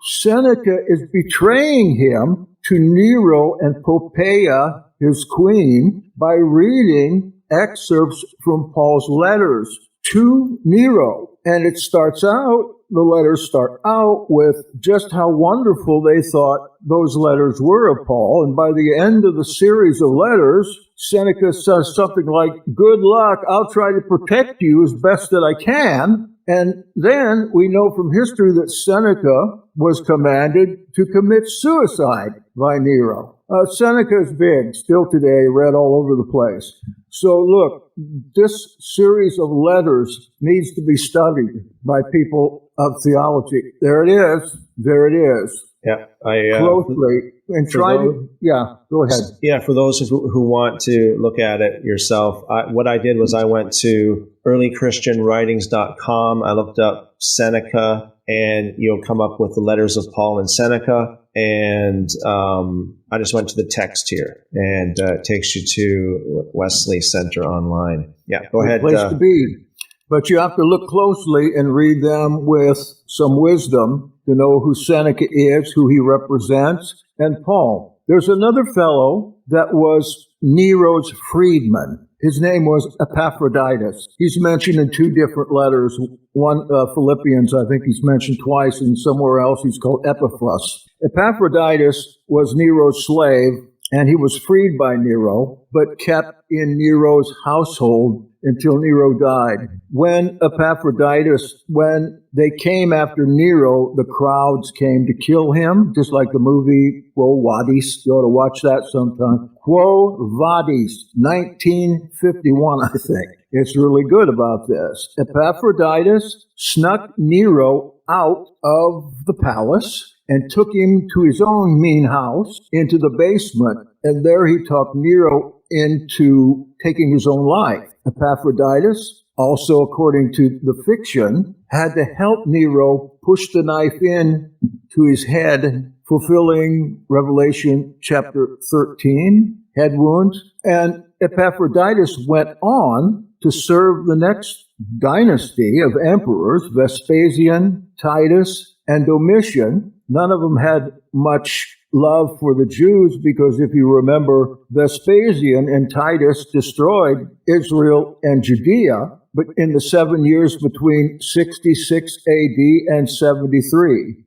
B: Seneca is betraying him to Nero and Poppaea, his queen, by reading excerpts from Paul's letters to Nero. And the letters start out with just how wonderful they thought those letters were of Paul. And by the end of the series of letters, Seneca says something like, "Good luck, I'll try to protect you as best that I can." And then we know from history that Seneca was commanded to commit suicide by Nero. Seneca is big, still today, read all over the place. So look, this series of letters needs to be studied by people of theology. There it is.
C: Yeah,
B: closely and try go ahead.
C: Yeah, for those who want to look at it yourself, what I did was I went to earlychristianwritings.com. I looked up Seneca, and you'll come up with the letters of Paul and Seneca. And I just went to the text here, and it takes you to Wesley Center online. Yeah, go ahead.
B: Place to be. But you have to look closely and read them with some wisdom to know who Seneca is, who he represents, and Paul. There's another fellow that was Nero's freedman. His name was Epaphroditus. He's mentioned in 2 different letters. One, Philippians, I think he's mentioned twice, and somewhere else he's called Epaphras. Epaphroditus was Nero's slave, and he was freed by Nero, but kept in Nero's household until Nero died. When they came after Nero, the crowds came to kill him, just like the movie Quo Vadis. You ought to watch that sometime. Quo Vadis, 1951, I think. It's really good about this. Epaphroditus snuck Nero out of the palace and took him to his own mean house into the basement, and there he talked Nero into taking his own life. Epaphroditus, also according to the fiction, had to help Nero push the knife in to his head, fulfilling Revelation chapter 13, head wound. And Epaphroditus went on to serve the next dynasty of emperors, Vespasian, Titus, and Domitian. None of them had much love for the Jews because, if you remember, Vespasian and Titus destroyed Israel and Judea, but in the 7 years between 66 AD and 73.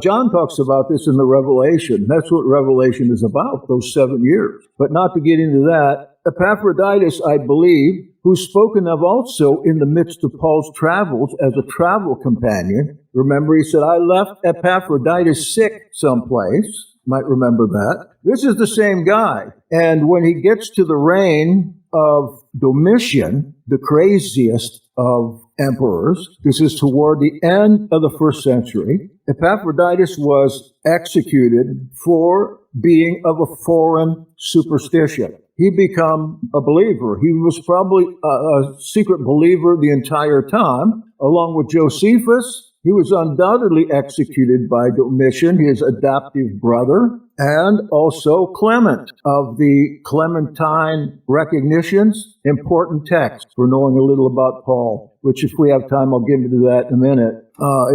B: John talks about this in the Revelation. That's what Revelation is about, those 7 years. But not to get into that, Epaphroditus, I believe, who's spoken of also in the midst of Paul's travels as a travel companion. Remember, he said, I left Epaphroditus sick someplace. Might remember that. This is the same guy. And when he gets to the reign of Domitian, the craziest of emperors, this is toward the end of the first century, Epaphroditus was executed for being of a foreign superstition. He became a believer. He was probably a secret believer the entire time, along with Josephus. He was undoubtedly executed by Domitian, his adoptive brother, and also Clement of the Clementine Recognitions, important text for knowing a little about Paul, which if we have time, I'll get into that in a minute.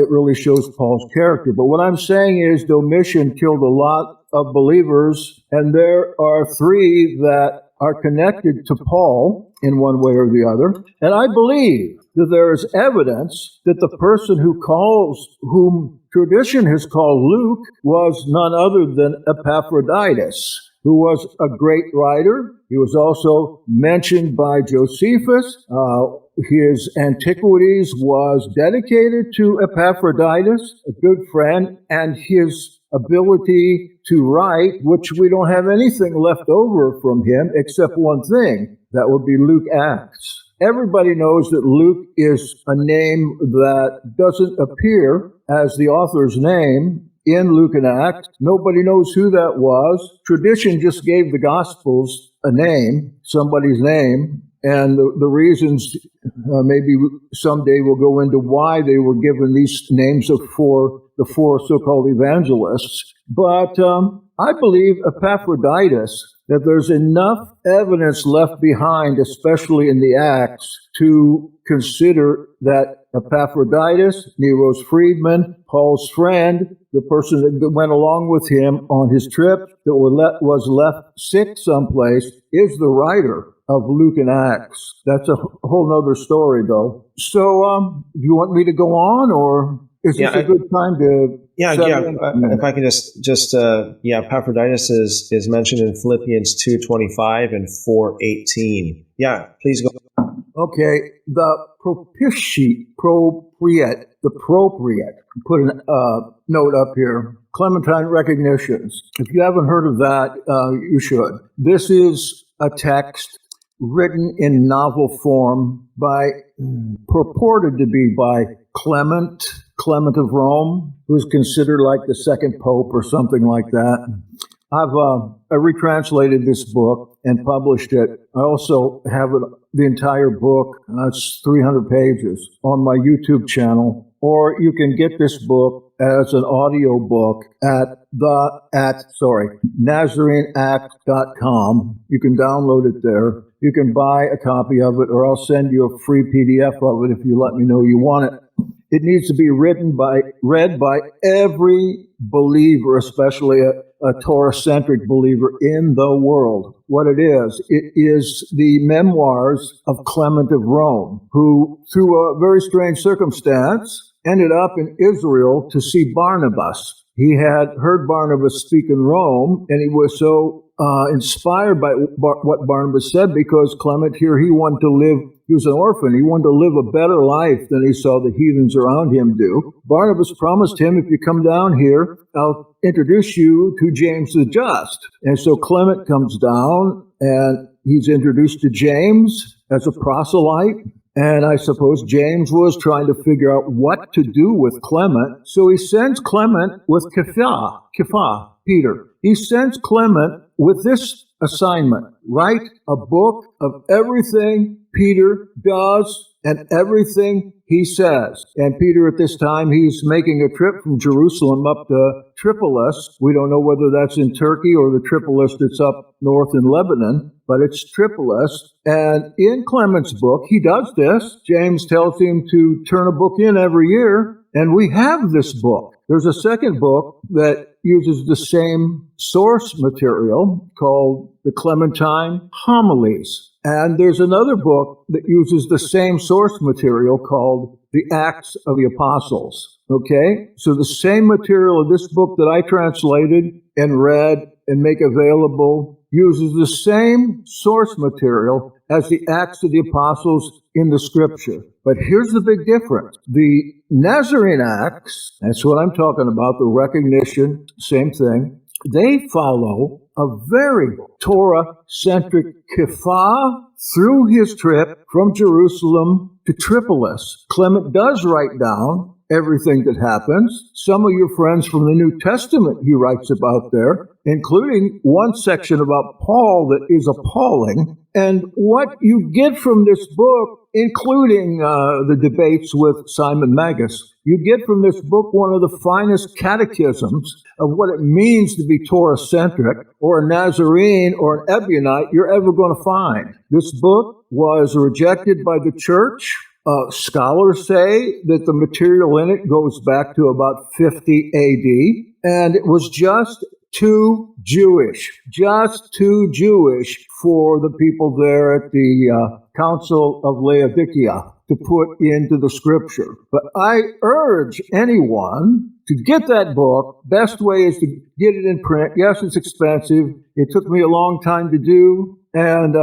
B: It really shows Paul's character. But what I'm saying is Domitian killed a lot of believers, and there are three that are connected to Paul in one way or the other. And I believe that there is evidence that the person whom tradition has called Luke was none other than Epaphroditus, who was a great writer. He was also mentioned by Josephus. His Antiquities was dedicated to Epaphroditus, a good friend, and his ability to write, which we don't have anything left over from him except one thing. That would be Luke Acts. Everybody knows that Luke is a name that doesn't appear as the author's name in Luke and Acts. Nobody knows who that was. Tradition just gave the Gospels a name, somebody's name, and the reasons, maybe someday we'll go into why they were given these names of the four so-called evangelists. But I believe Epaphroditus, that there's enough evidence left behind, especially in the Acts, to consider that Epaphroditus, Nero's freedman, Paul's friend, the person that went along with him on his trip that was left sick someplace, is the writer of Luke and Acts. That's a whole nother story, though. So, do you want me to go on, or is this a good time to...
C: If I can just Epaphroditus is mentioned in Philippians 2:25 and 4:18. Yeah, please go.
B: Okay, the appropriate. Put a note up here. Clementine Recognitions. If you haven't heard of that, you should. This is a text written in novel form purported to be by Clement of Rome, who's considered like the second pope or something like that. I retranslated this book and published it. I also have the entire book, it's 300 pages, on my YouTube channel. Or you can get this book as an audio book at NazirineAct.com. You can download it there. You can buy a copy of it, or I'll send you a free PDF of it if you let me know you want it. It needs to be read by every believer, especially a Torah-centric believer in the world. What it is the Memoirs of Clement of Rome, who, through a very strange circumstance, ended up in Israel to see Barnabas. He had heard Barnabas speak in Rome, and he was so inspired by what Barnabas said, because Clement here, he wanted to live, he was an orphan, he wanted to live a better life than he saw the heathens around him do. Barnabas promised him, if you come down here, I'll introduce you to James the Just. And so Clement comes down, and he's introduced to James as a proselyte. And I suppose James was trying to figure out what to do with Clement. So he sends Clement with Kepha, Peter. He sends Clement with this assignment: write a book of everything Peter does and everything he says. And Peter at this time, he's making a trip from Jerusalem up to Tripolis. We don't know whether that's in Turkey or the Tripolis that's up north in Lebanon, but it's Tripolis. And in Clement's book, he does this. James tells him to turn a book in every year, and we have this book. There's a second book that uses the same source material called the Clementine Homilies. And there's another book that uses the same source material called the Acts of the Apostles. Okay? So the same material of this book that I translated and read and make available uses the same source material as the Acts of the Apostles in the Scripture. But here's the big difference. The Nazarene Acts, that's what I'm talking about, the recognition, same thing, they follow a very Torah-centric Kepha through his trip from Jerusalem to Tripolis. Clement does write down everything that happens. Some of your friends from the New Testament he writes about there, including one section about Paul that is appalling. And what you get from this book, including the debates with Simon Magus, you get from this book one of the finest catechisms of what it means to be Torah-centric, or a Nazarene or an Ebionite you're ever going to find. This book was rejected by the church. Scholars say that the material in it goes back to about 50 AD, and it was just too Jewish for the people there at the Council of Laodicea to put into the Scripture. But I urge anyone to get that book. Best way is to get it in print. Yes, it's expensive. It took me a long time to do, and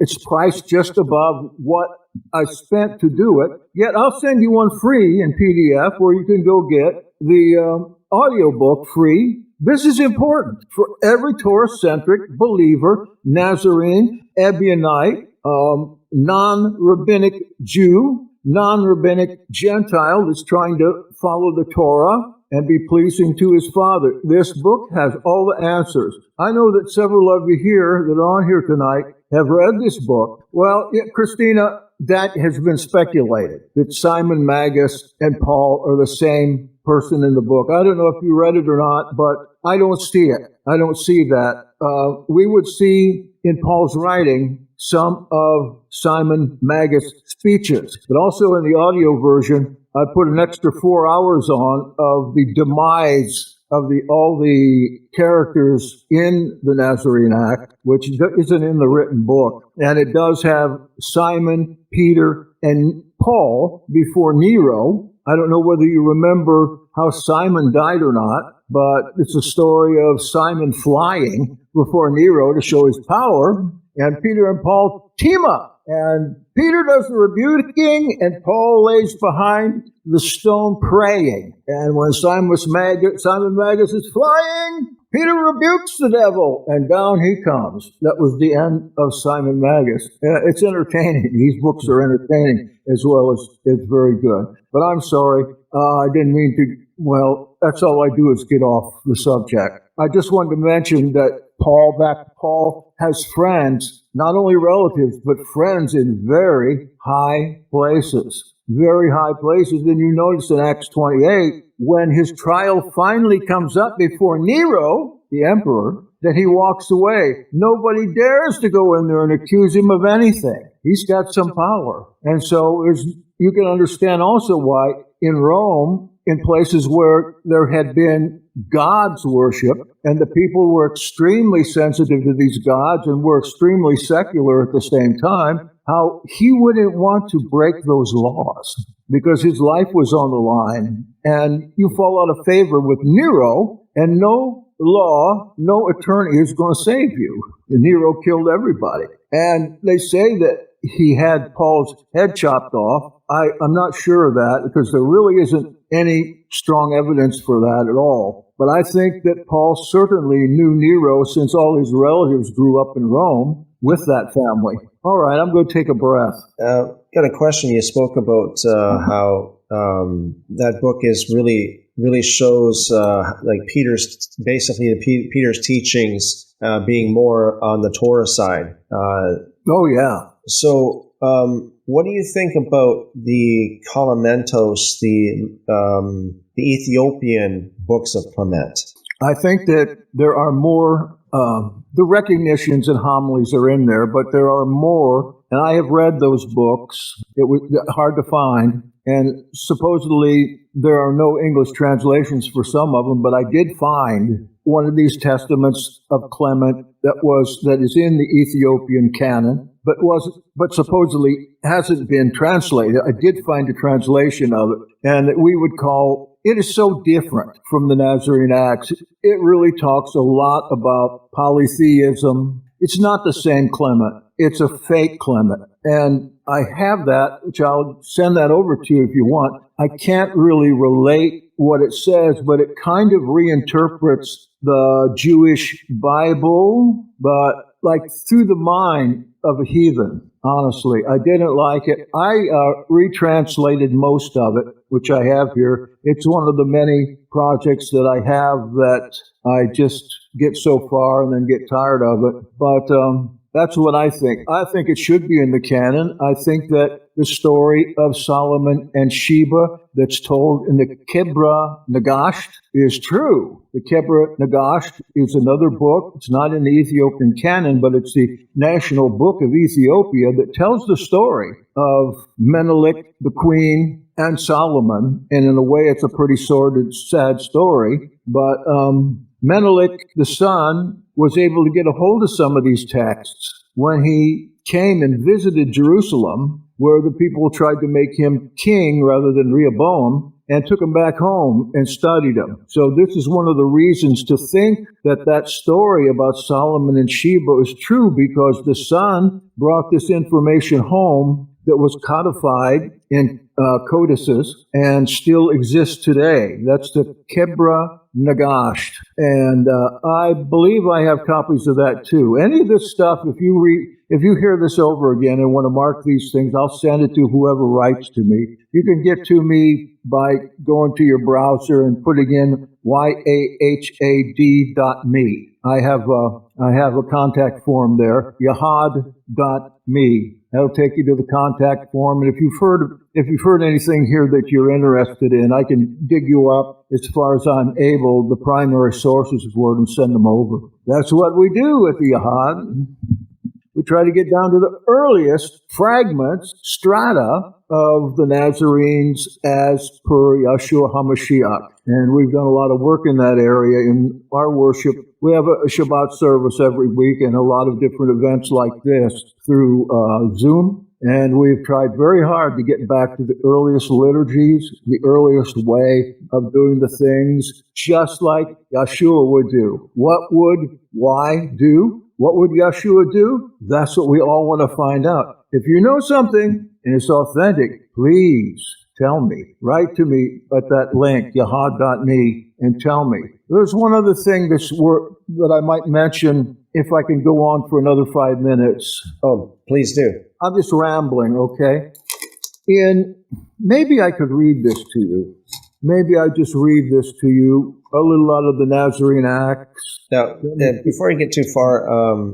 B: it's priced just above what I spent to do it. Yet I'll send you one free in PDF, where you can go get the audiobook free. This is important for every Torah-centric believer, Nazarene, Ebionite, non-rabbinic Jew, non-rabbinic Gentile that's trying to follow the Torah and be pleasing to his Father. This book has all the answers. I know that several of you here that are on here tonight have read this book. Well, Christina, that has been speculated, that Simon Magus and Paul are the same person in the book. I don't know if you read it or not, but I don't see it. I don't see that. We would see in Paul's writing some of Simon Magus' speeches, but also in the audio version, I put an extra 4 hours on of the demise of all the characters in the Nazarene Act, which isn't in the written book. And it does have Simon, Peter, and Paul before Nero. I don't know whether you remember how Simon died or not, but it's a story of Simon flying before Nero to show his power. And Peter and Paul team up. And Peter does the rebuking, and Paul lays behind the stone praying. And when Simon Magus is flying, Peter rebukes the devil, and down he comes. That was the end of Simon Magus. It's entertaining. These books are entertaining as well as it's very good. But I'm sorry, I didn't mean to. Well, that's all I do is get off the subject. I just wanted to mention that Paul has friends, not only relatives, but friends in very high places. Very high places. And you notice in Acts 28, when his trial finally comes up before Nero, the emperor, that he walks away. Nobody dares to go in there and accuse him of anything. He's got some power. And so you can understand also why in Rome, in places where there had been gods worship, and the people were extremely sensitive to these gods and were extremely secular at the same time, how he wouldn't want to break those laws because his life was on the line. And you fall out of favor with Nero, and no law, no attorney is going to save you. And Nero killed everybody. And they say that he had Paul's head chopped off. I'm not sure of that because there really isn't any strong evidence for that at all. But I think that Paul certainly knew Nero since all his relatives grew up in Rome with that family. All right, I'm going to take a breath.
C: Got a question. You spoke about how that book is really shows like Peter's teachings being more on the Torah side.
B: Oh, yeah.
C: So what do you think about the Kalamentos, the Ethiopian books of Clement?
B: I think that there are more, the recognitions and homilies are in there, but there are more, and I have read those books. It was hard to find, and supposedly there are no English translations for some of them, but I did find one of these testaments of Clement that is in the Ethiopian canon, but supposedly hasn't been translated. I did find a translation of it, and that we would call, it is so different from the Nazarene Acts. It really talks a lot about polytheism. It's not the same Clement. It's a fake Clement. And I have that, which I'll send that over to you if you want. I can't really relate what it says, but it kind of reinterprets the Jewish Bible, but like through the mind of a heathen. Honestly, I didn't like it. I retranslated most of it, which I have here. It's one of the many projects that I have that I just get so far and then get tired of it. But that's what I think. I think it should be in the canon. I think that the story of Solomon and Sheba that's told in the Kebra Nagast is true. The Kebra Nagast is another book. It's not in the Ethiopian canon, but it's the national book of Ethiopia that tells the story of Menelik, the queen, and Solomon. And in a way, it's a pretty sordid, sad story. But Menelik, the son, was able to get a hold of some of these texts when he came and visited Jerusalem, where the people tried to make him king rather than Rehoboam, and took him back home and studied him. So this is one of the reasons to think that that story about Solomon and Sheba is true, because the son brought this information home that was codified in codices and still exists today. That's the Kebra Nagast. And I believe I have copies of that too. Any of this stuff, if you hear this over again and want to mark these things, I'll send it to whoever writes to me. You can get to me by going to your browser and putting in yahad.me. I have a contact form there, yahad.me. That'll take you to the contact form. And if you've heard anything here that you're interested in, I can dig you up as far as I'm able, the primary sources for it, and send them over. That's what we do at the Yahad. We try to get down to the earliest fragments, strata of the Nazarenes as per Yeshua HaMashiach. And we've done a lot of work in that area in our worship. We have a Shabbat service every week and a lot of different events like this through Zoom. And we've tried very hard to get back to the earliest liturgies, the earliest way of doing the things, just like Yeshua would do. What would Y do? What would Yeshua do? That's what we all want to find out. If you know something and it's authentic, please tell me. Write to me at that link, yahad.me, and tell me. There's one other thing that I might mention if I can go on for another 5 minutes.
C: Oh, please do.
B: I'm just rambling, okay? Maybe I could read this to you. Maybe I just read this to you, a little out of the Nazarene Acts.
C: Now, before you get too far,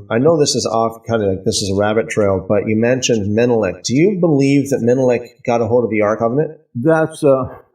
C: I know this is off, kind of like this is a rabbit trail, but you mentioned Menelik. Do you believe that Menelik got a hold of the Ark Covenant?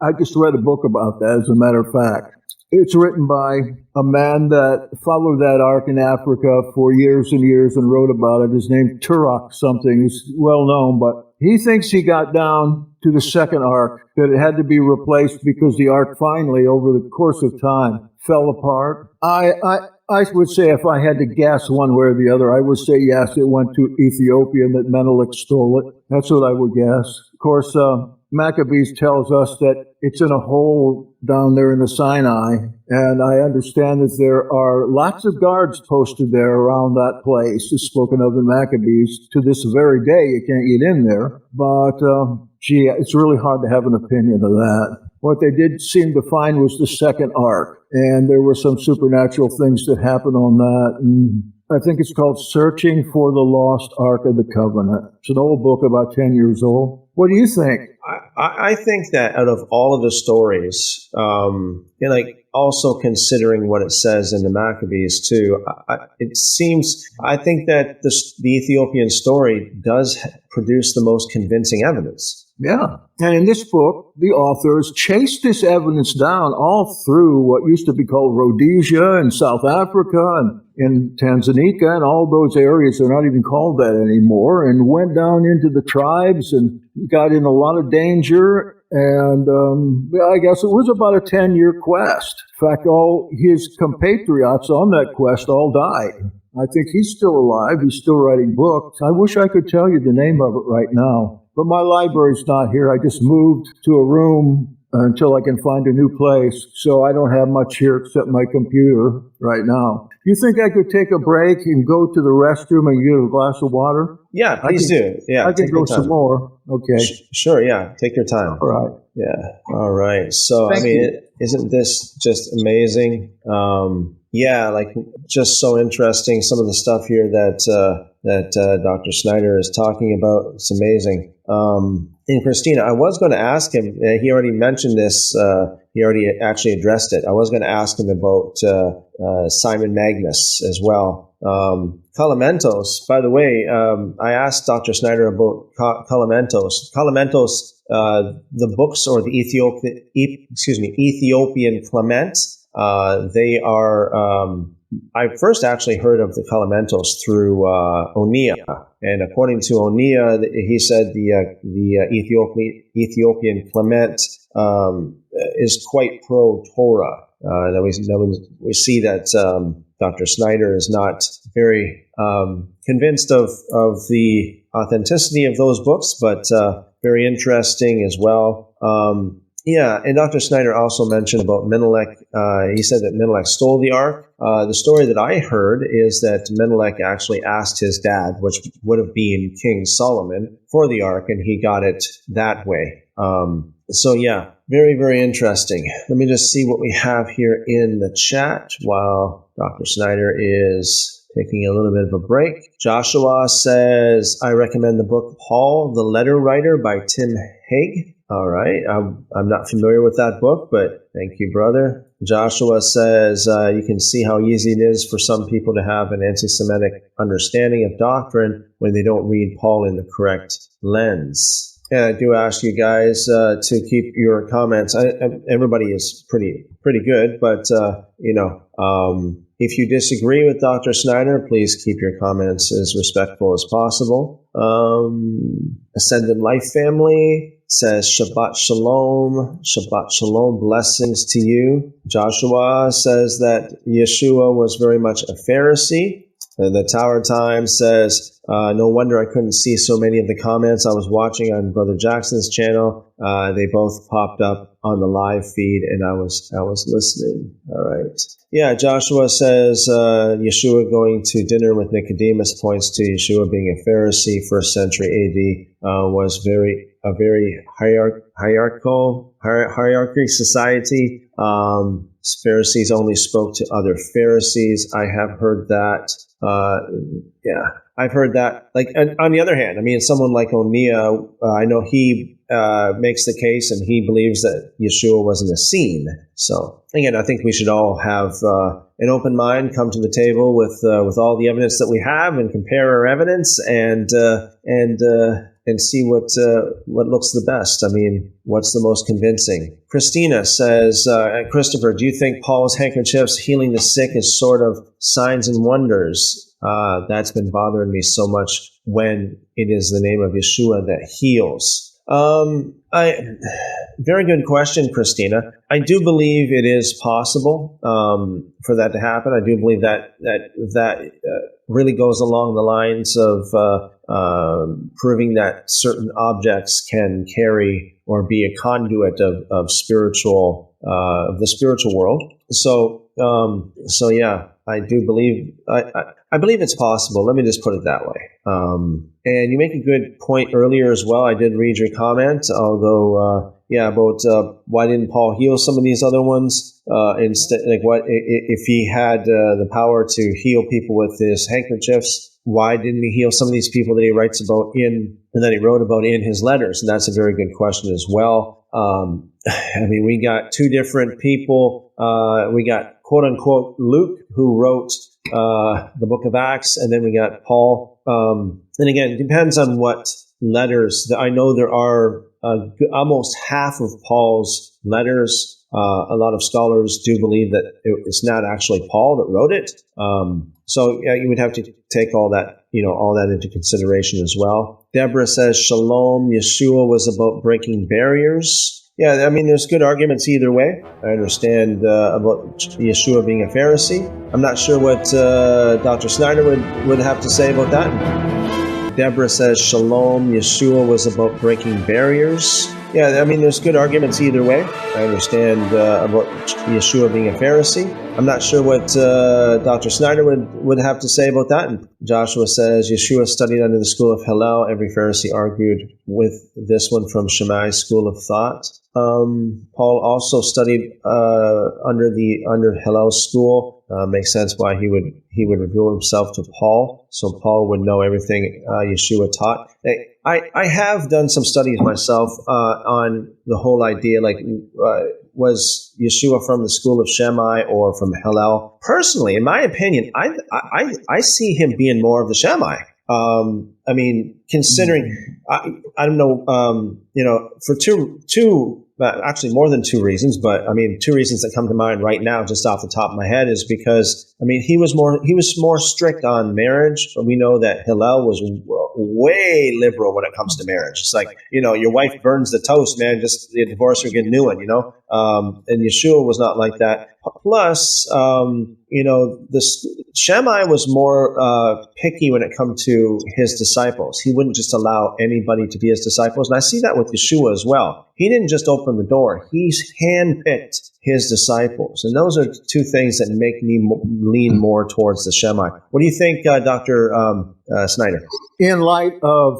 B: I just read a book about that, as a matter of fact. It's written by a man that followed that ark in Africa for years and years and wrote about it. His name Tutor something. He's well known, but he thinks he got down to the second ark, that it had to be replaced because the ark finally, over the course of time, fell apart. I would say, if I had to guess one way or the other, I would say yes, it went to Ethiopia and that Menelik stole it. That's what I would guess. Of course, Maccabees tells us that it's in a hole down there in the Sinai, and I understand that there are lots of guards posted there around that place, as spoken of in Maccabees. To this very day, you can't get in there, but it's really hard to have an opinion of that. What they did seem to find was the second ark, and there were some supernatural things that happened on that, and I think it's called Searching for the Lost Ark of the Covenant. It's an old book, about 10 years old. What do you think?
C: I think that out of all of the stories, also considering what it says in the Maccabees too, I think that the Ethiopian story does produce the most convincing evidence.
B: Yeah. And in this book, the authors chased this evidence down all through what used to be called Rhodesia and South Africa and in Tanzania and all those areas. They're not even called that anymore, and went down into the tribes and got in a lot of danger. And I guess it was about a 10-year quest. In fact, all his compatriots on that quest all died. I think he's still alive. He's still writing books. I wish I could tell you the name of it right now. But my library's not here. I just moved to a room until I can find a new place. So I don't have much here except my computer right now. You think I could take a break and go to the restroom and get a glass of water?
C: Yeah, please do. Yeah,
B: I can go some more. Okay.
C: Sure, yeah. Take your time.
B: All right.
C: Yeah. All right. So,
B: Thank you.
C: Isn't this just amazing? Just so interesting. Some of the stuff here that Dr. Snyder is talking about. It's amazing. And Christina, I was going to ask him, he already mentioned this, he already actually addressed it. I was going to ask him about Simon Magus as well. Clementos, by the way, I asked Dr. Snyder about Clementos. Clementos, the books, or the Ethiopian Clement, they are, I first actually heard of the Clementos through Onia, and according to Onia, he said the Ethiopian Clement is quite pro-Torah. We see that Dr. Snyder is not very convinced of the authenticity of those books, but very interesting as well. And Dr. Snyder also mentioned about Menelik. He said that Menelik stole the ark. The story that I heard is that Menelik actually asked his dad, which would have been King Solomon, for the ark, and he got it that way. Very, very interesting. Let me just see what we have here in the chat while Dr. Snyder is taking a little bit of a break. Joshua says, I recommend the book Paul, the Letter Writer by Tim Haig. All right. I'm not familiar with that book, but thank you, brother. Joshua says, you can see how easy it is for some people to have an anti-Semitic understanding of doctrine when they don't read Paul in the correct lens. And I do ask you guys to keep your comments. Everybody is pretty good, but if you disagree with Dr. Snyder, please keep your comments as respectful as possible. Ascended Life Family says Shabbat Shalom, blessings to you. Joshua says that Yeshua was very much a Pharisee. The Tower Times says, no wonder I couldn't see so many of the comments I was watching on Brother Jackson's channel. They both popped up on the live feed, and I was listening. All right. Yeah, Joshua says Yeshua going to dinner with Nicodemus points to Yeshua being a Pharisee, 1st century AD, was a very hierarchy society. Pharisees only spoke to other Pharisees. I have heard that. I've heard that. Like, on the other hand, someone like Onia, I know he makes the case, and he believes that Yeshua was an Essene. So again, I think we should all have an open mind, come to the table with all the evidence that we have, and compare our evidence, and see what looks the best. What's the most convincing? Christina says, Christopher, do you think Paul's handkerchiefs healing the sick is sort of signs and wonders? That's been bothering me so much when it is the name of Yeshua that heals. Very good question, Christina. I do believe it is possible for that to happen. I do believe that really goes along the lines of proving that certain objects can carry or be a conduit of spiritual of the spiritual world. So yeah, I do believe I believe it's possible. Let me just put it that way. And you make a good point earlier as well. I did read your comment, although about why didn't Paul heal some of these other ones instead? Like, what if he had the power to heal people with his handkerchiefs? Why didn't he heal some of these people that he writes about that he wrote about in his letters? And that's a very good question as well. I mean, we got two different people. We got quote unquote Luke, who wrote the book of Acts, and then we got Paul. And again, it depends on what letters. I know there are almost half of Paul's letters. A lot of scholars do believe that it's not actually Paul that wrote it. So you would have to take all that into consideration as well. Deborah says, Shalom, Yeshua was about breaking barriers. Yeah, I mean, there's good arguments either way. I understand about Yeshua being a Pharisee. I'm not sure what Dr. Snyder would have to say about that. Deborah says, Shalom, Yeshua was about breaking barriers. Yeah, I mean, there's good arguments either way. I understand about Yeshua being a Pharisee. I'm not sure what Dr. Snyder would have to say about that. And Joshua says, Yeshua studied under the school of Hillel. Every Pharisee argued with this one from Shammai's school of thought. Paul also studied under Hillel's school. Makes sense why he would reveal himself to Paul, so Paul would know everything Yeshua taught. I have done some studies myself on the whole idea, like was Yeshua from the school of Shammai or from Hillel? Personally, in my opinion, I see him being more of the Shammai. I mean, considering, I don't know, for two, actually more than two reasons, but I mean, two reasons that come to mind right now, just off the top of my head, is because, I mean, he was more strict on marriage, but we know that Hillel was way liberal when it comes to marriage. It's like, your wife burns the toast, man, just divorce or get a new one, and Yeshua was not like that. Plus, Shammai was more picky when it comes to his disciples. He wouldn't just allow anybody to be his disciples. And I see that with Yeshua as well. He didn't just open the door. He's handpicked his disciples. And those are two things that make me lean more towards the Shammai. What do you think, Dr. Snyder?
B: In light of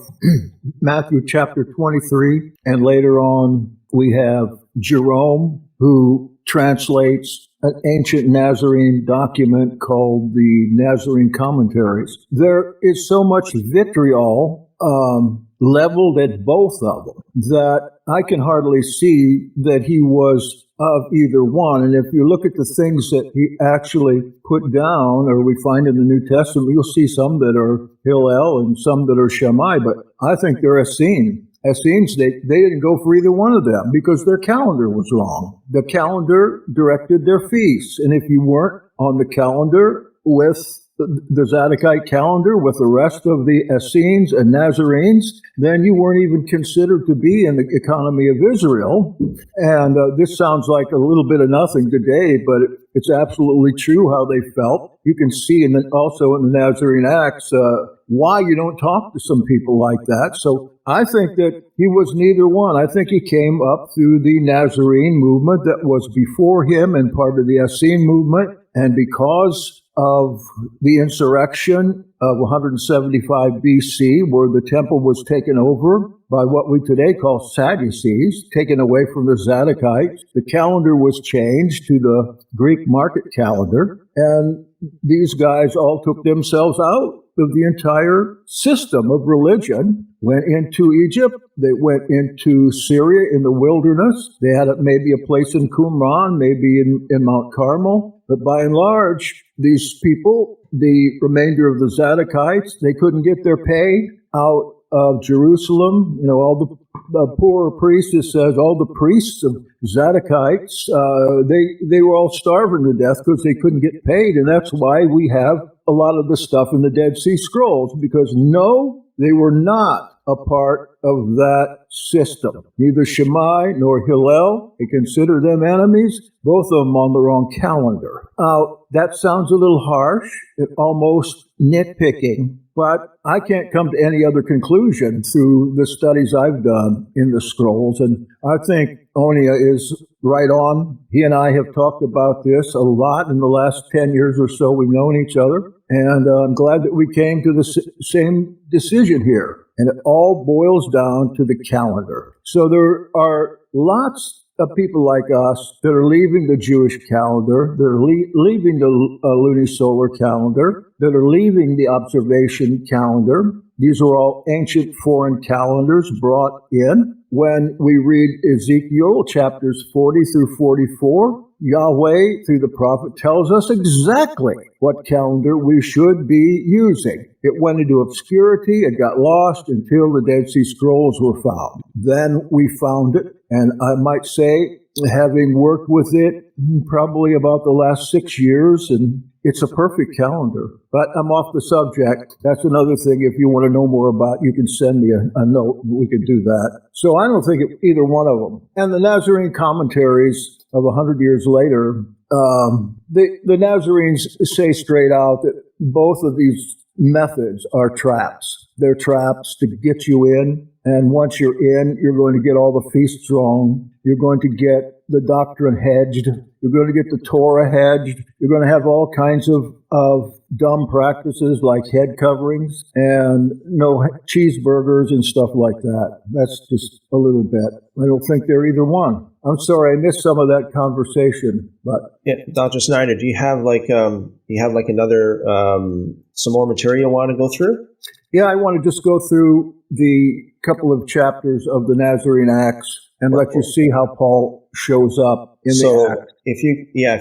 B: Matthew chapter 23, and later on we have Jerome, who translates an ancient Nazarene document called the Nazarene Commentaries. There is so much vitriol leveled at both of them that I can hardly see that he was of either one. And if you look at the things that he actually put down, or we find in the New Testament, you'll see some that are Hillel and some that are Shammai, but I think they're Essene. Essenes, they didn't go for either one of them because their calendar was wrong. The calendar directed their feasts. And if you weren't on the calendar with the Zadokite calendar with the rest of the Essenes and Nazarenes, then you weren't even considered to be in the economy of Israel. And this sounds like a little bit of nothing today, but it's absolutely true how they felt. You can see also in the Nazarene Acts why you don't talk to some people like that. So I think that he was neither one. I think he came up through the Nazarene movement that was before him and part of the Essene movement. And because of the insurrection of 175 BC, where the temple was taken over by what we today call Sadducees, taken away from the Zadokites, the calendar was changed to the Greek market calendar, and these guys all took themselves out of the entire system of religion, went into Egypt, they went into Syria in the wilderness, they had maybe a place in Qumran, maybe in Mount Carmel, but by and large, these people, the remainder of the Zadokites, they couldn't get their pay out of Jerusalem. All the poor priests, it says, all the priests of Zadokites, they were all starving to death because they couldn't get paid. And that's why we have a lot of the stuff in the Dead Sea Scrolls, because no, they were not a part of that system. Neither Shammai nor Hillel, they consider them enemies, both of them on the wrong calendar. Now, that sounds a little harsh, almost nitpicking, but I can't come to any other conclusion through the studies I've done in the scrolls, and I think Onia is right on. He and I have talked about this a lot in the last 10 years or so we've known each other, and I'm glad that we came to the same decision here. And it all boils down to the calendar. So there are lots of people like us that are leaving the Jewish calendar, that are leaving the lunisolar calendar, that are leaving the observation calendar. These are all ancient foreign calendars brought in. When we read Ezekiel chapters 40 through 44, Yahweh, through the prophet, tells us exactly what calendar we should be using. It went into obscurity, it got lost until the Dead Sea Scrolls were found. Then we found it, and I might say, having worked with it probably about the last 6 years, and it's a perfect calendar. But I'm off the subject. That's another thing. If you want to know more about, you can send me a note. We can do that. So I don't think either one of them. And the Nazarene commentaries of 100 years later, the Nazarenes say straight out that both of these methods are traps. They're traps to get you in. And once you're in, you're going to get all the feasts wrong. You're going to get the doctrine hedged. You're going to get the Torah hedged. You're going to have all kinds of dumb practices like head coverings and no cheeseburgers and stuff like that. That's just a little bit. I don't think they're either one. I'm sorry, I missed some of that conversation, but
C: yeah, Dr. Snyder, do you have another some more material you want to go through?
B: Yeah, I want to just go through the couple of chapters of the Nazarene Acts and let you see how Paul shows up in the Act.
C: If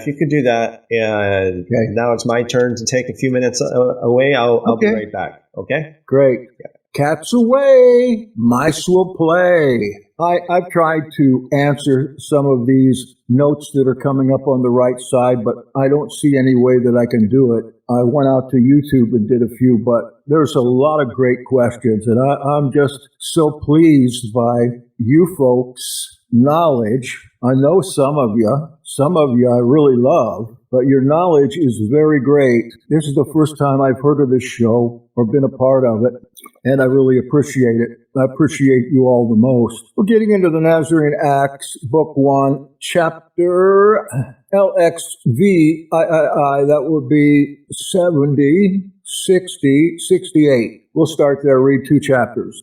C: you could do that, and now it's my turn to take a few minutes away. I'll be right back. Okay.
B: Great. Yeah. Cats away, mice will play. I've tried to answer some of these notes that are coming up on the right side, but I don't see any way that I can do it. I went out to YouTube and did a few, but there's a lot of great questions, and I'm just so pleased by you folks' knowledge. I know some of you I really love, but your knowledge is very great. This is the first time I've heard of this show or been a part of it, and I really appreciate it. I appreciate you all the most. We're getting into the Nazarene Acts, Book 1, Chapter LXV, that would be 70, 60, 68. We'll start there, read 2 chapters.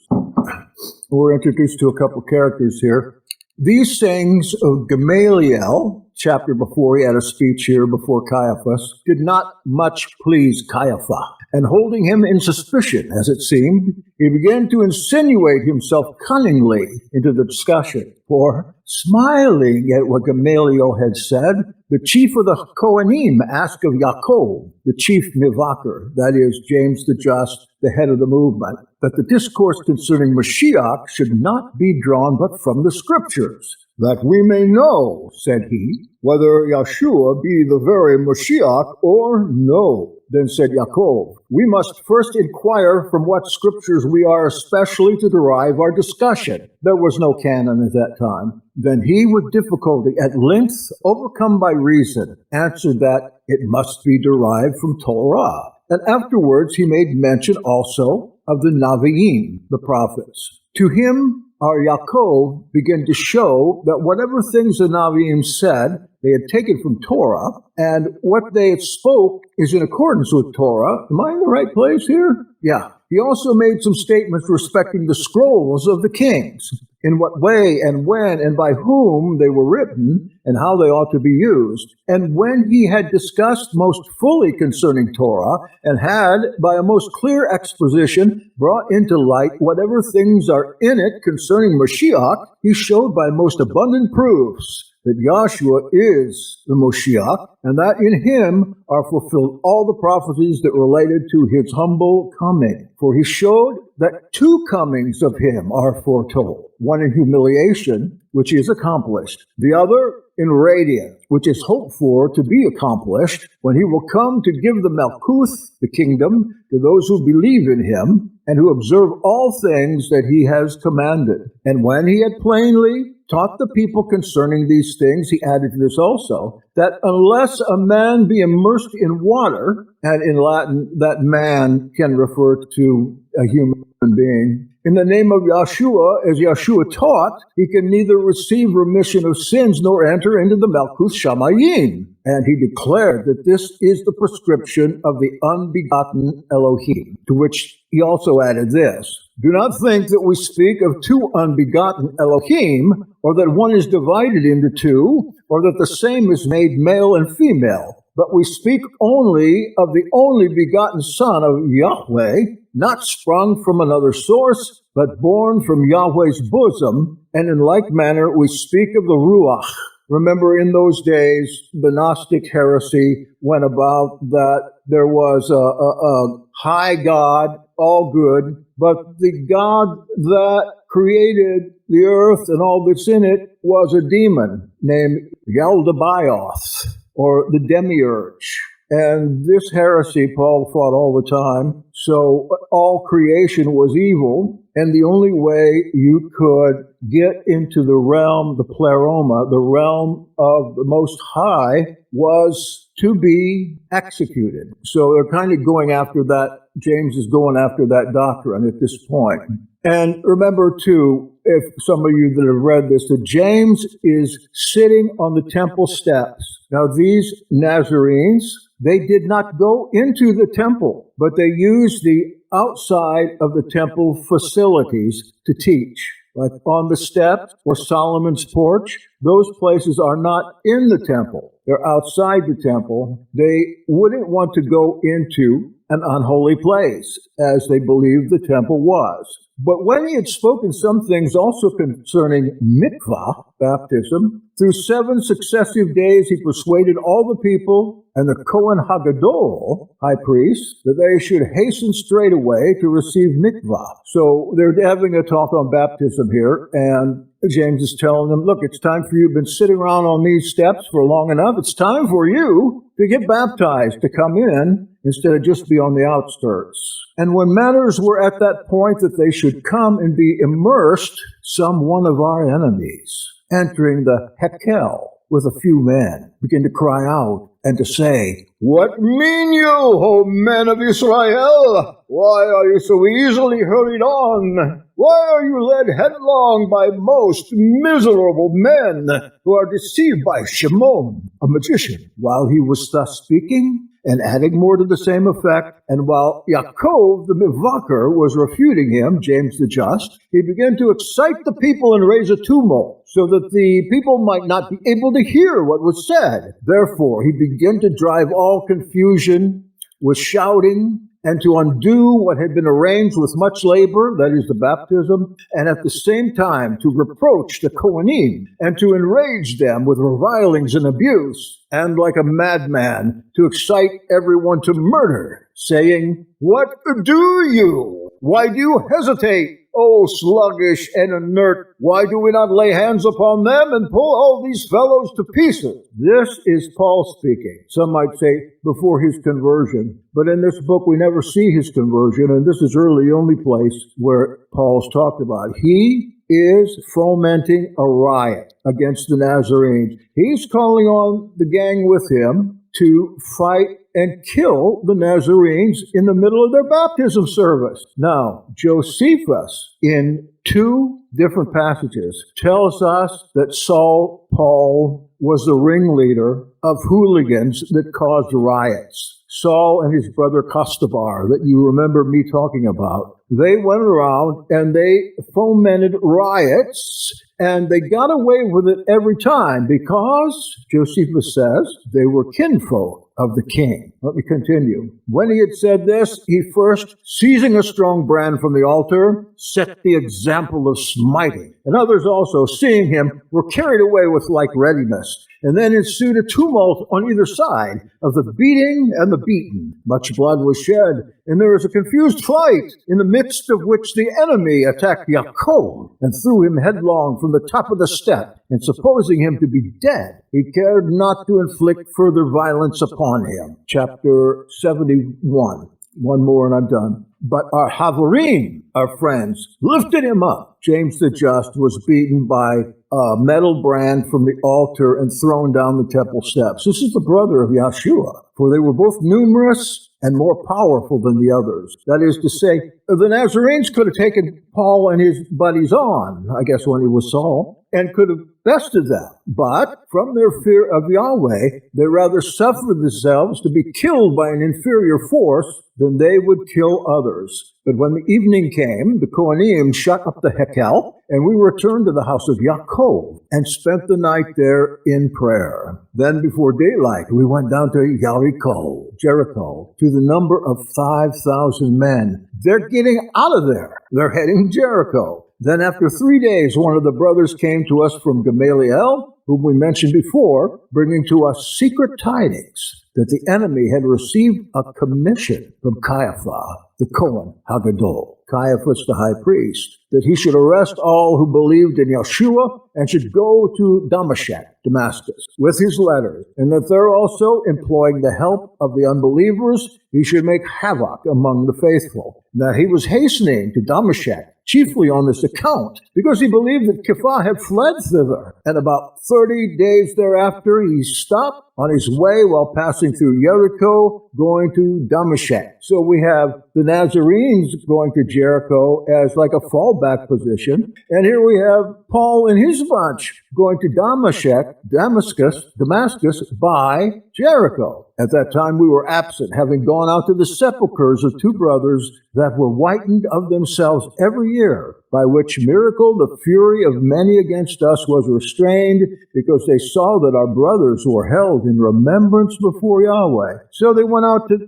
B: We're introduced to a couple characters here. These sayings of Gamaliel, chapter before, he had a speech here before Caiaphas, did not much please Caiaphas. And holding him in suspicion, as it seemed, he began to insinuate himself cunningly into the discussion. For, smiling at what Gamaliel had said, the chief of the Kohanim asked of Yaakov, the chief Mivaker, that is, James the Just, the head of the movement, that the discourse concerning Mashiach should not be drawn but from the Scriptures. That we may know, said he, whether Yeshua be the very Mashiach or no. Then said Yaakov, we must first inquire from what Scriptures we are especially to derive our discussion. There was no canon at that time. Then he, with difficulty, at length, overcome by reason, answered that it must be derived from Torah. And afterwards he made mention also of the Naviim, the prophets. To him, our Yaakov began to show that whatever things the Naviim said, they had taken from Torah, and what they had spoke is in accordance with Torah. Am I in the right place here? Yeah. He also made some statements respecting the scrolls of the kings, in what way and when and by whom they were written, and how they ought to be used. And when he had discussed most fully concerning Torah, and had, by a most clear exposition, brought into light whatever things are in it concerning Mashiach, he showed by most abundant proofs that Yahshua is the Moshiach, and that in him are fulfilled all the prophecies that related to his humble coming. For he showed that 2 comings of him are foretold, one in humiliation which is accomplished. The other in radiance, which is hoped for to be accomplished when he will come to give the Malkuth, the kingdom, to those who believe in him and who observe all things that he has commanded. And when he had plainly taught the people concerning these things, he added to this also, that unless a man be immersed in water, and in Latin that man can refer to a human being, in the name of Yeshua, as Yeshua taught, he can neither receive remission of sins nor enter into the Malkuth Shamayim. And he declared that this is the prescription of the unbegotten Elohim, to which he also added this: do not think that we speak of two unbegotten Elohim, or that one is divided into two, or that the same is made male and female, but we speak only of the only begotten Son of Yahweh, not sprung from another source, but born from Yahweh's bosom, and in like manner we speak of the Ruach. Remember, in those days, the Gnostic heresy went about that there was a high God, all good, but the God that created the earth and all that's in it was a demon named Yaldabaoth, or the demiurge. And this heresy Paul fought all the time. So all creation was evil, and the only way you could get into the realm, the pleroma, the realm of the Most High, was to be executed. So they're kind of going after that. James is going after that doctrine at this point. And remember, too, if some of you that have read this, that James is sitting on the temple steps. Now, these Nazarenes, they did not go into the temple, but they used the outside of the temple facilities to teach. Like on the steps or Solomon's porch, those places are not in the temple. They're outside the temple. They wouldn't want to go into an unholy place, as they believed the temple was. But when he had spoken some things also concerning mikvah, baptism, through 7 successive days he persuaded all the people and the Kohen Hagadol, high priest, that they should hasten straightway to receive mikvah. So they're having a talk on baptism here, and James is telling them, look, it's time for you. You've been sitting around on these steps for long enough. It's time for you to get baptized, to come in, instead of just be on the outskirts. And when matters were at that point that they should come and be immersed, some one of our enemies, entering the Hekel with a few men, began to cry out and to say, what mean you, O men of Israel? Why are you so easily hurried on? Why are you led headlong by most miserable men who are deceived by Shimon, a magician? While he was thus speaking, and adding more to the same effect, and while Yaakov the Mivaker was refuting him, James the Just, he began to excite the people and raise a tumult, so that the people might not be able to hear what was said. Therefore he began to drive all confusion with shouting, and to undo what had been arranged with much labor, that is the baptism, and at the same time to reproach the Kohanim, and to enrage them with revilings and abuse, and like a madman to excite everyone to murder, saying, what do you? Why do you hesitate, O sluggish and inert? Why do we not lay hands upon them and pull all these fellows to pieces? This is Paul speaking. Some might say before his conversion, but in this book we never see his conversion, and this is really the only place where Paul's talked about. He is fomenting a riot against the Nazarenes. He's calling on the gang with him to fight and kill the Nazarenes in the middle of their baptism service. Now, Josephus, in 2 different passages, tells us that Paul was the ringleader of hooligans that caused riots. Saul and his brother Costabar, that you remember me talking about, they went around and they fomented riots, and they got away with it every time because, Josephus says, they were kinfolk of the king. Let me continue. When he had said this, he first, seizing a strong brand from the altar, set the example of smiting. And others also, seeing him, were carried away with like readiness. And then ensued a tumult on either side of the beating and the beaten. Much blood was shed, and there is a confused flight, in the midst of which the enemy attacked Yaakov and threw him headlong from the top of the step, and supposing him to be dead, he cared not to inflict further violence upon him. Chapter 71. One more and I'm done. But our Havarim, our friends, lifted him up. James the Just was beaten by a metal brand from the altar and thrown down the temple steps. This is the brother of Yeshua, for they were both numerous and more powerful than the others. That is to say, the Nazarenes could have taken Paul and his buddies on, I guess when he was Saul, and could have bested them. But from their fear of Yahweh, they rather suffered themselves to be killed by an inferior force than they would kill others. But when the evening came, the Kohanim shut up the Hekel, and we returned to the house of Yaakov and spent the night there in prayer. Then before daylight, we went down to Jericho, to the number of 5,000 men. They're getting out of there. They're heading to Jericho. Then after 3 days, one of the brothers came to us from Gamaliel, whom we mentioned before, bringing to us secret tidings that the enemy had received a commission from Caiaphas, the Kohen Hagadol, Caiaphas the high priest, that he should arrest all who believed in Yeshua and should go to Damascus, with his letters, and that there also, employing the help of the unbelievers, he should make havoc among the faithful. Now he was hastening to Damascus, chiefly on this account, because he believed that Kepha had fled thither. And about 30 days thereafter, he stopped on his way while passing through Jericho, going to Damascus. So we have the Nazarenes going to Jericho as like a fallback position. And here we have Paul and his bunch going to Damascus by Jericho. At that time we were absent, having gone out to the sepulchres of two brothers that were whitened of themselves every year, by which miracle the fury of many against us was restrained, because they saw that our brothers were held in remembrance before Yahweh. So they went out to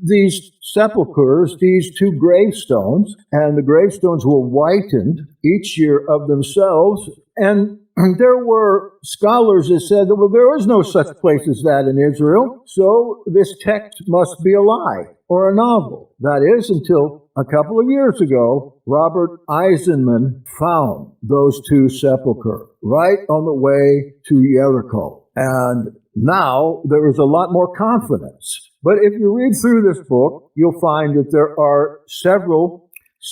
B: these sepulchres, these two gravestones, and the gravestones were whitened each year of themselves, and there were scholars that said that, well, there is no such place as that in Israel, so this text must be a lie or a novel. That is, until a couple of years ago, Robert Eisenman found those two sepulchres right on the way to Jericho. And now there is a lot more confidence. But if you read through this book, you'll find that there are several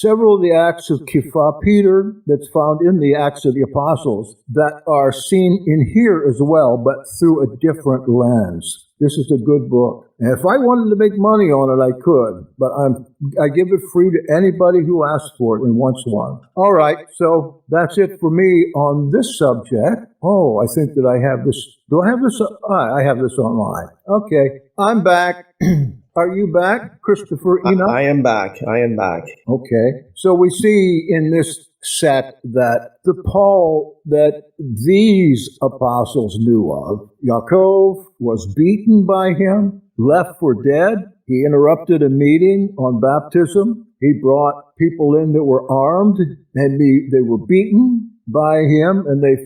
B: of the Acts of Kepha, Peter, that's found in the Acts of the Apostles, that are seen in here as well, but through a different lens. This is a good book. And if I wanted to make money on it, I could, but I give it free to anybody who asks for it and wants one. All right, so that's it for me on this subject. Oh, I think that I have this. Do I have this? I have this online. Okay, I'm back. Are you back, Christopher Enoch?
C: I am back.
B: Okay. So we see in this set that the Paul that these apostles knew of, Yaakov was beaten by him, left for dead. He interrupted a meeting on baptism. He brought people in that were armed, and they were beaten by him, and they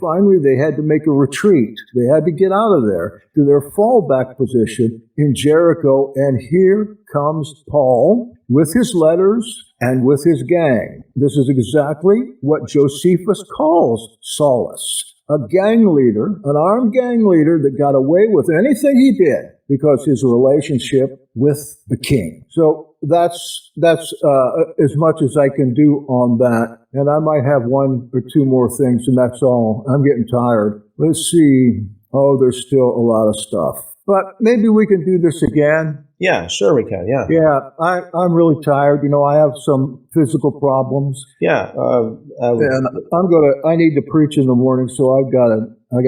B: had to make a retreat. They had to get out of there to their fallback position in Jericho, and here comes Paul with his letters and with his gang. This is exactly what Josephus calls Saulus, a gang leader, an armed gang leader that got away with anything he did because his relationship with the king. So that's as much as I can do on that. And I might have one or two more things, and that's all. I'm getting tired. Let's see. Oh, there's still a lot of stuff. But maybe we can do this again.
C: Yeah, sure we can, yeah.
B: Yeah, I'm really tired. You know, I have some physical problems.
C: Yeah.
B: And I need to preach in the morning, so I got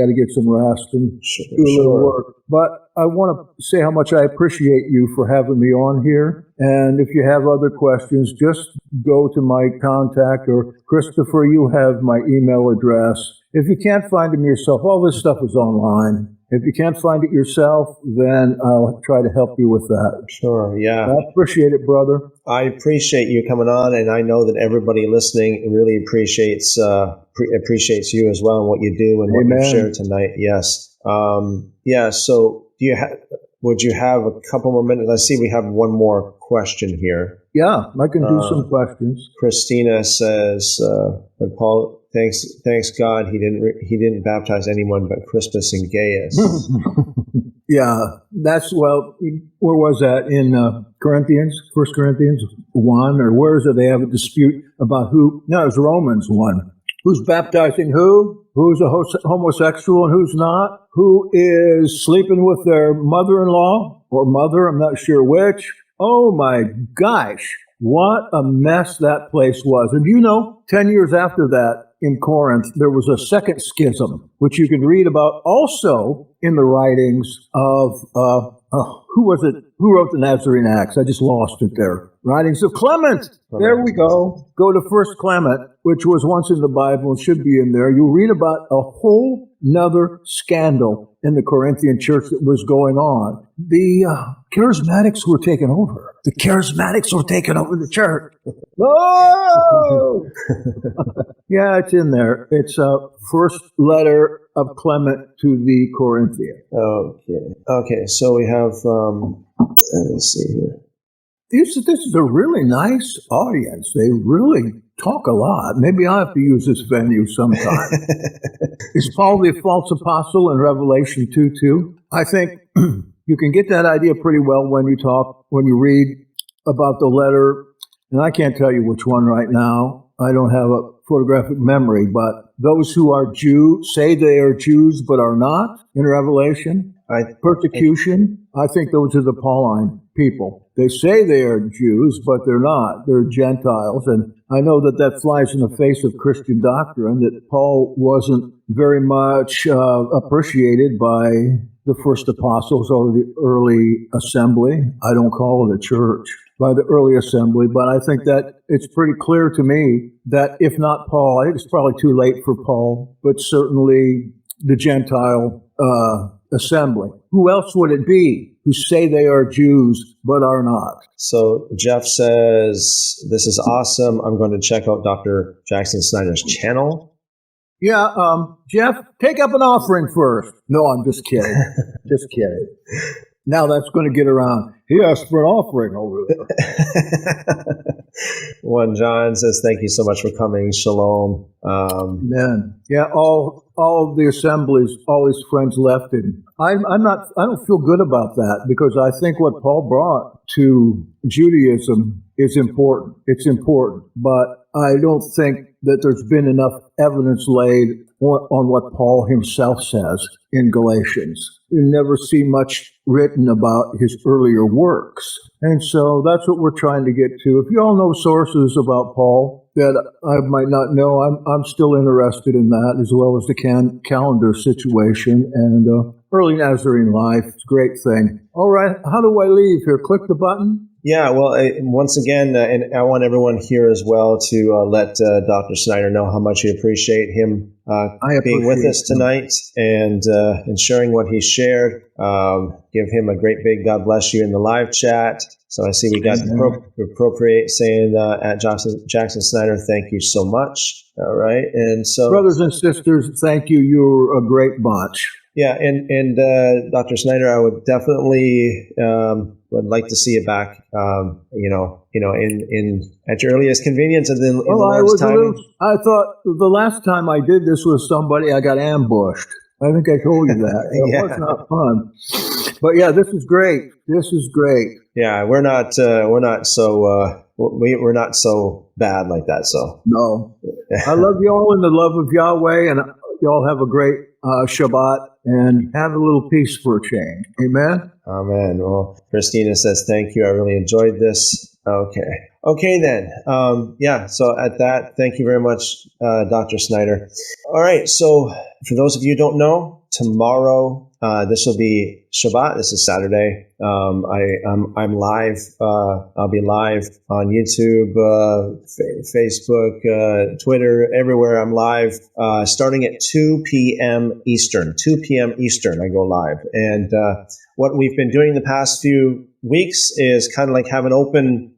B: to get some rest and do a little work. But I want to say how much I appreciate you for having me on here. And if you have other questions, just go to my contact, or Christopher, you have my email address. If you can't find them yourself, all this stuff is online. If you can't find it yourself, then I'll try to help you with that.
C: Sure, yeah.
B: I appreciate it, brother.
C: I appreciate you coming on, and I know that everybody listening really appreciates you as well, and what you do and what you've shared tonight. Yes. So do you have would you have a couple more minutes? I see we have one more question here.
B: Yeah, I can do some questions.
C: Christina says, but Paul, thanks God he didn't baptize anyone but Crispus and Gaius.
B: Yeah, where was that? In Corinthians, 1 Corinthians 1, or where is it? They have a dispute about who. No, it's Romans 1. Who's baptizing who? Who's a homosexual and who's not? Who is sleeping with their mother-in-law or mother? I'm not sure which. Oh my gosh, what a mess that place was. And 10 years after that, in Corinth, there was a second schism, which you can read about also in the writings of, who was it? Who wrote the Nazirite Acts? I just lost it there. Writings of Clement. There we go. Go to First Clement, which was once in the Bible and should be in there. You'll read about a whole nother scandal in the Corinthian church that was going on. The charismatics were taking over. The charismatics were taking over the church. Oh! Yeah, it's in there. It's first letter of Clement to the Corinthians.
C: Okay. So we have, let me see here.
B: This is a really nice audience. They really talk a lot. Maybe I'll have to use this venue sometime. Is Paul the false apostle in Revelation 2:2? I think you can get that idea pretty well when you read about the letter. And I can't tell you which one right now. I don't have a photographic memory, but those who are Jews say they are Jews but are not in Revelation. Persecution, I think those are the Pauline people. They say they are Jews, but they're not. They're Gentiles. And I know that flies in the face of Christian doctrine, that Paul wasn't very much appreciated by the first apostles or the early assembly. I don't call it a church. By the early assembly, but I think that it's pretty clear to me that if not Paul, I think it's probably too late for Paul, but certainly the Gentile assembly. Who else would it be who say they are Jews but are not?
C: So Jeff says, this is awesome. I'm going to check out Dr. Jackson Snyder's channel.
B: Yeah, Jeff, take up an offering first. No, I'm just kidding. Just kidding. Now that's going to get around. He asked for an offering over there.
C: One John says, thank you so much for coming. Shalom.
B: Amen. Yeah, all the assemblies, all his friends left him. I don't feel good about that, because I think what Paul brought to Judaism is important. It's important, but I don't think that there's been enough evidence laid on what Paul himself says in Galatians. You never see much written about his earlier works. And so that's what we're trying to get to. If you all know sources about Paul that I might not know, I'm still interested in that, as well as the calendar situation and early Nazarene life. It's a great thing. All right, how do I leave here? Click the button?
C: Yeah, well, once again, and I want everyone here as well to let Dr. Snyder know how much you appreciate him being with us tonight and sharing what he shared. Give him a great big God bless you in the live chat. So I see we got Appropriate saying at Jackson Snyder, thank you so much. All right. And so,
B: brothers and sisters, thank you. You're a great bunch.
C: Yeah, and Dr. Snyder, I would definitely would like to see you back. In at your earliest convenience, and then in the Lord's timing.
B: I thought the last time I did this with somebody, I got ambushed. I think I told you that. It was not fun. But yeah, this is great. This is great.
C: Yeah, we're not so bad like that. So
B: no, I love you all in the love of Yahweh, and y'all have a great Shabbat, and have a little peace for a change. Amen?
C: Amen. Well, Christina says, thank you. I really enjoyed this. Okay then. So at that, thank you very much, Dr. Snyder. All right. So for those of you who don't know, tomorrow, this will be Shabbat. This is Saturday. I'm live. I'll be live on YouTube, Facebook, Twitter, everywhere. I'm live, starting at 2 p.m. Eastern. 2 p.m. Eastern, I go live. And what we've been doing the past few weeks is kind of like have an open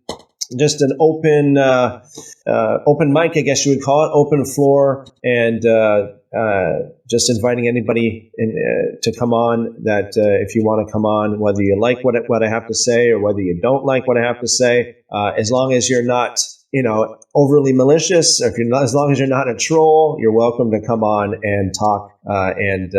C: mic, I guess you would call it, open floor, and just inviting anybody to come on that if you want to come on, whether you like what I have to say or whether you don't like what I have to say, as long as you're not, overly malicious, or as long as you're not a troll, you're welcome to come on and talk and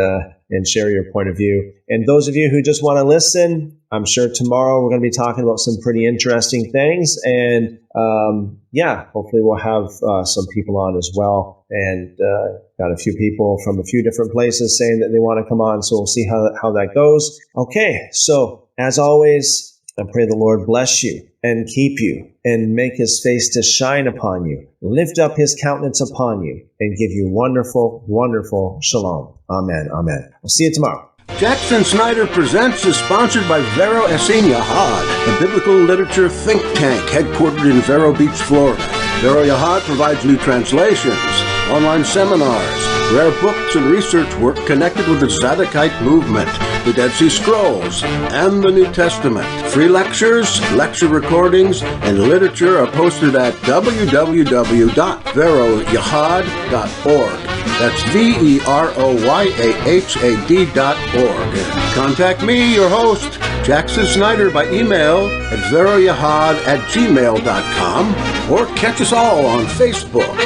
C: share your point of view. And those of you who just want to listen, I'm sure tomorrow we're going to be talking about some pretty interesting things. And hopefully we'll have some people on as well. And got a few people from a few different places saying that they want to come on. So we'll see how that goes. Okay, so as always, I pray the Lord bless you and keep you and make his face to shine upon you, lift up his countenance upon you, and give you wonderful, wonderful shalom. Amen. Amen. We'll see you tomorrow.
B: Jackson Snyder Presents is sponsored by Vero Essene Yahad, a biblical literature think tank headquartered in Vero Beach, Florida. Vero Yahad provides new translations, online seminars, rare books and research work connected with the Zadokite movement, the Dead Sea Scrolls, and the New Testament. Free lectures, lecture recordings, and literature are posted at www.veroyahad.org. That's VEROYAHAD.org. Contact me, your host, Jackson Snyder, by email at veroyahad@gmail.com, or catch us all on Facebook.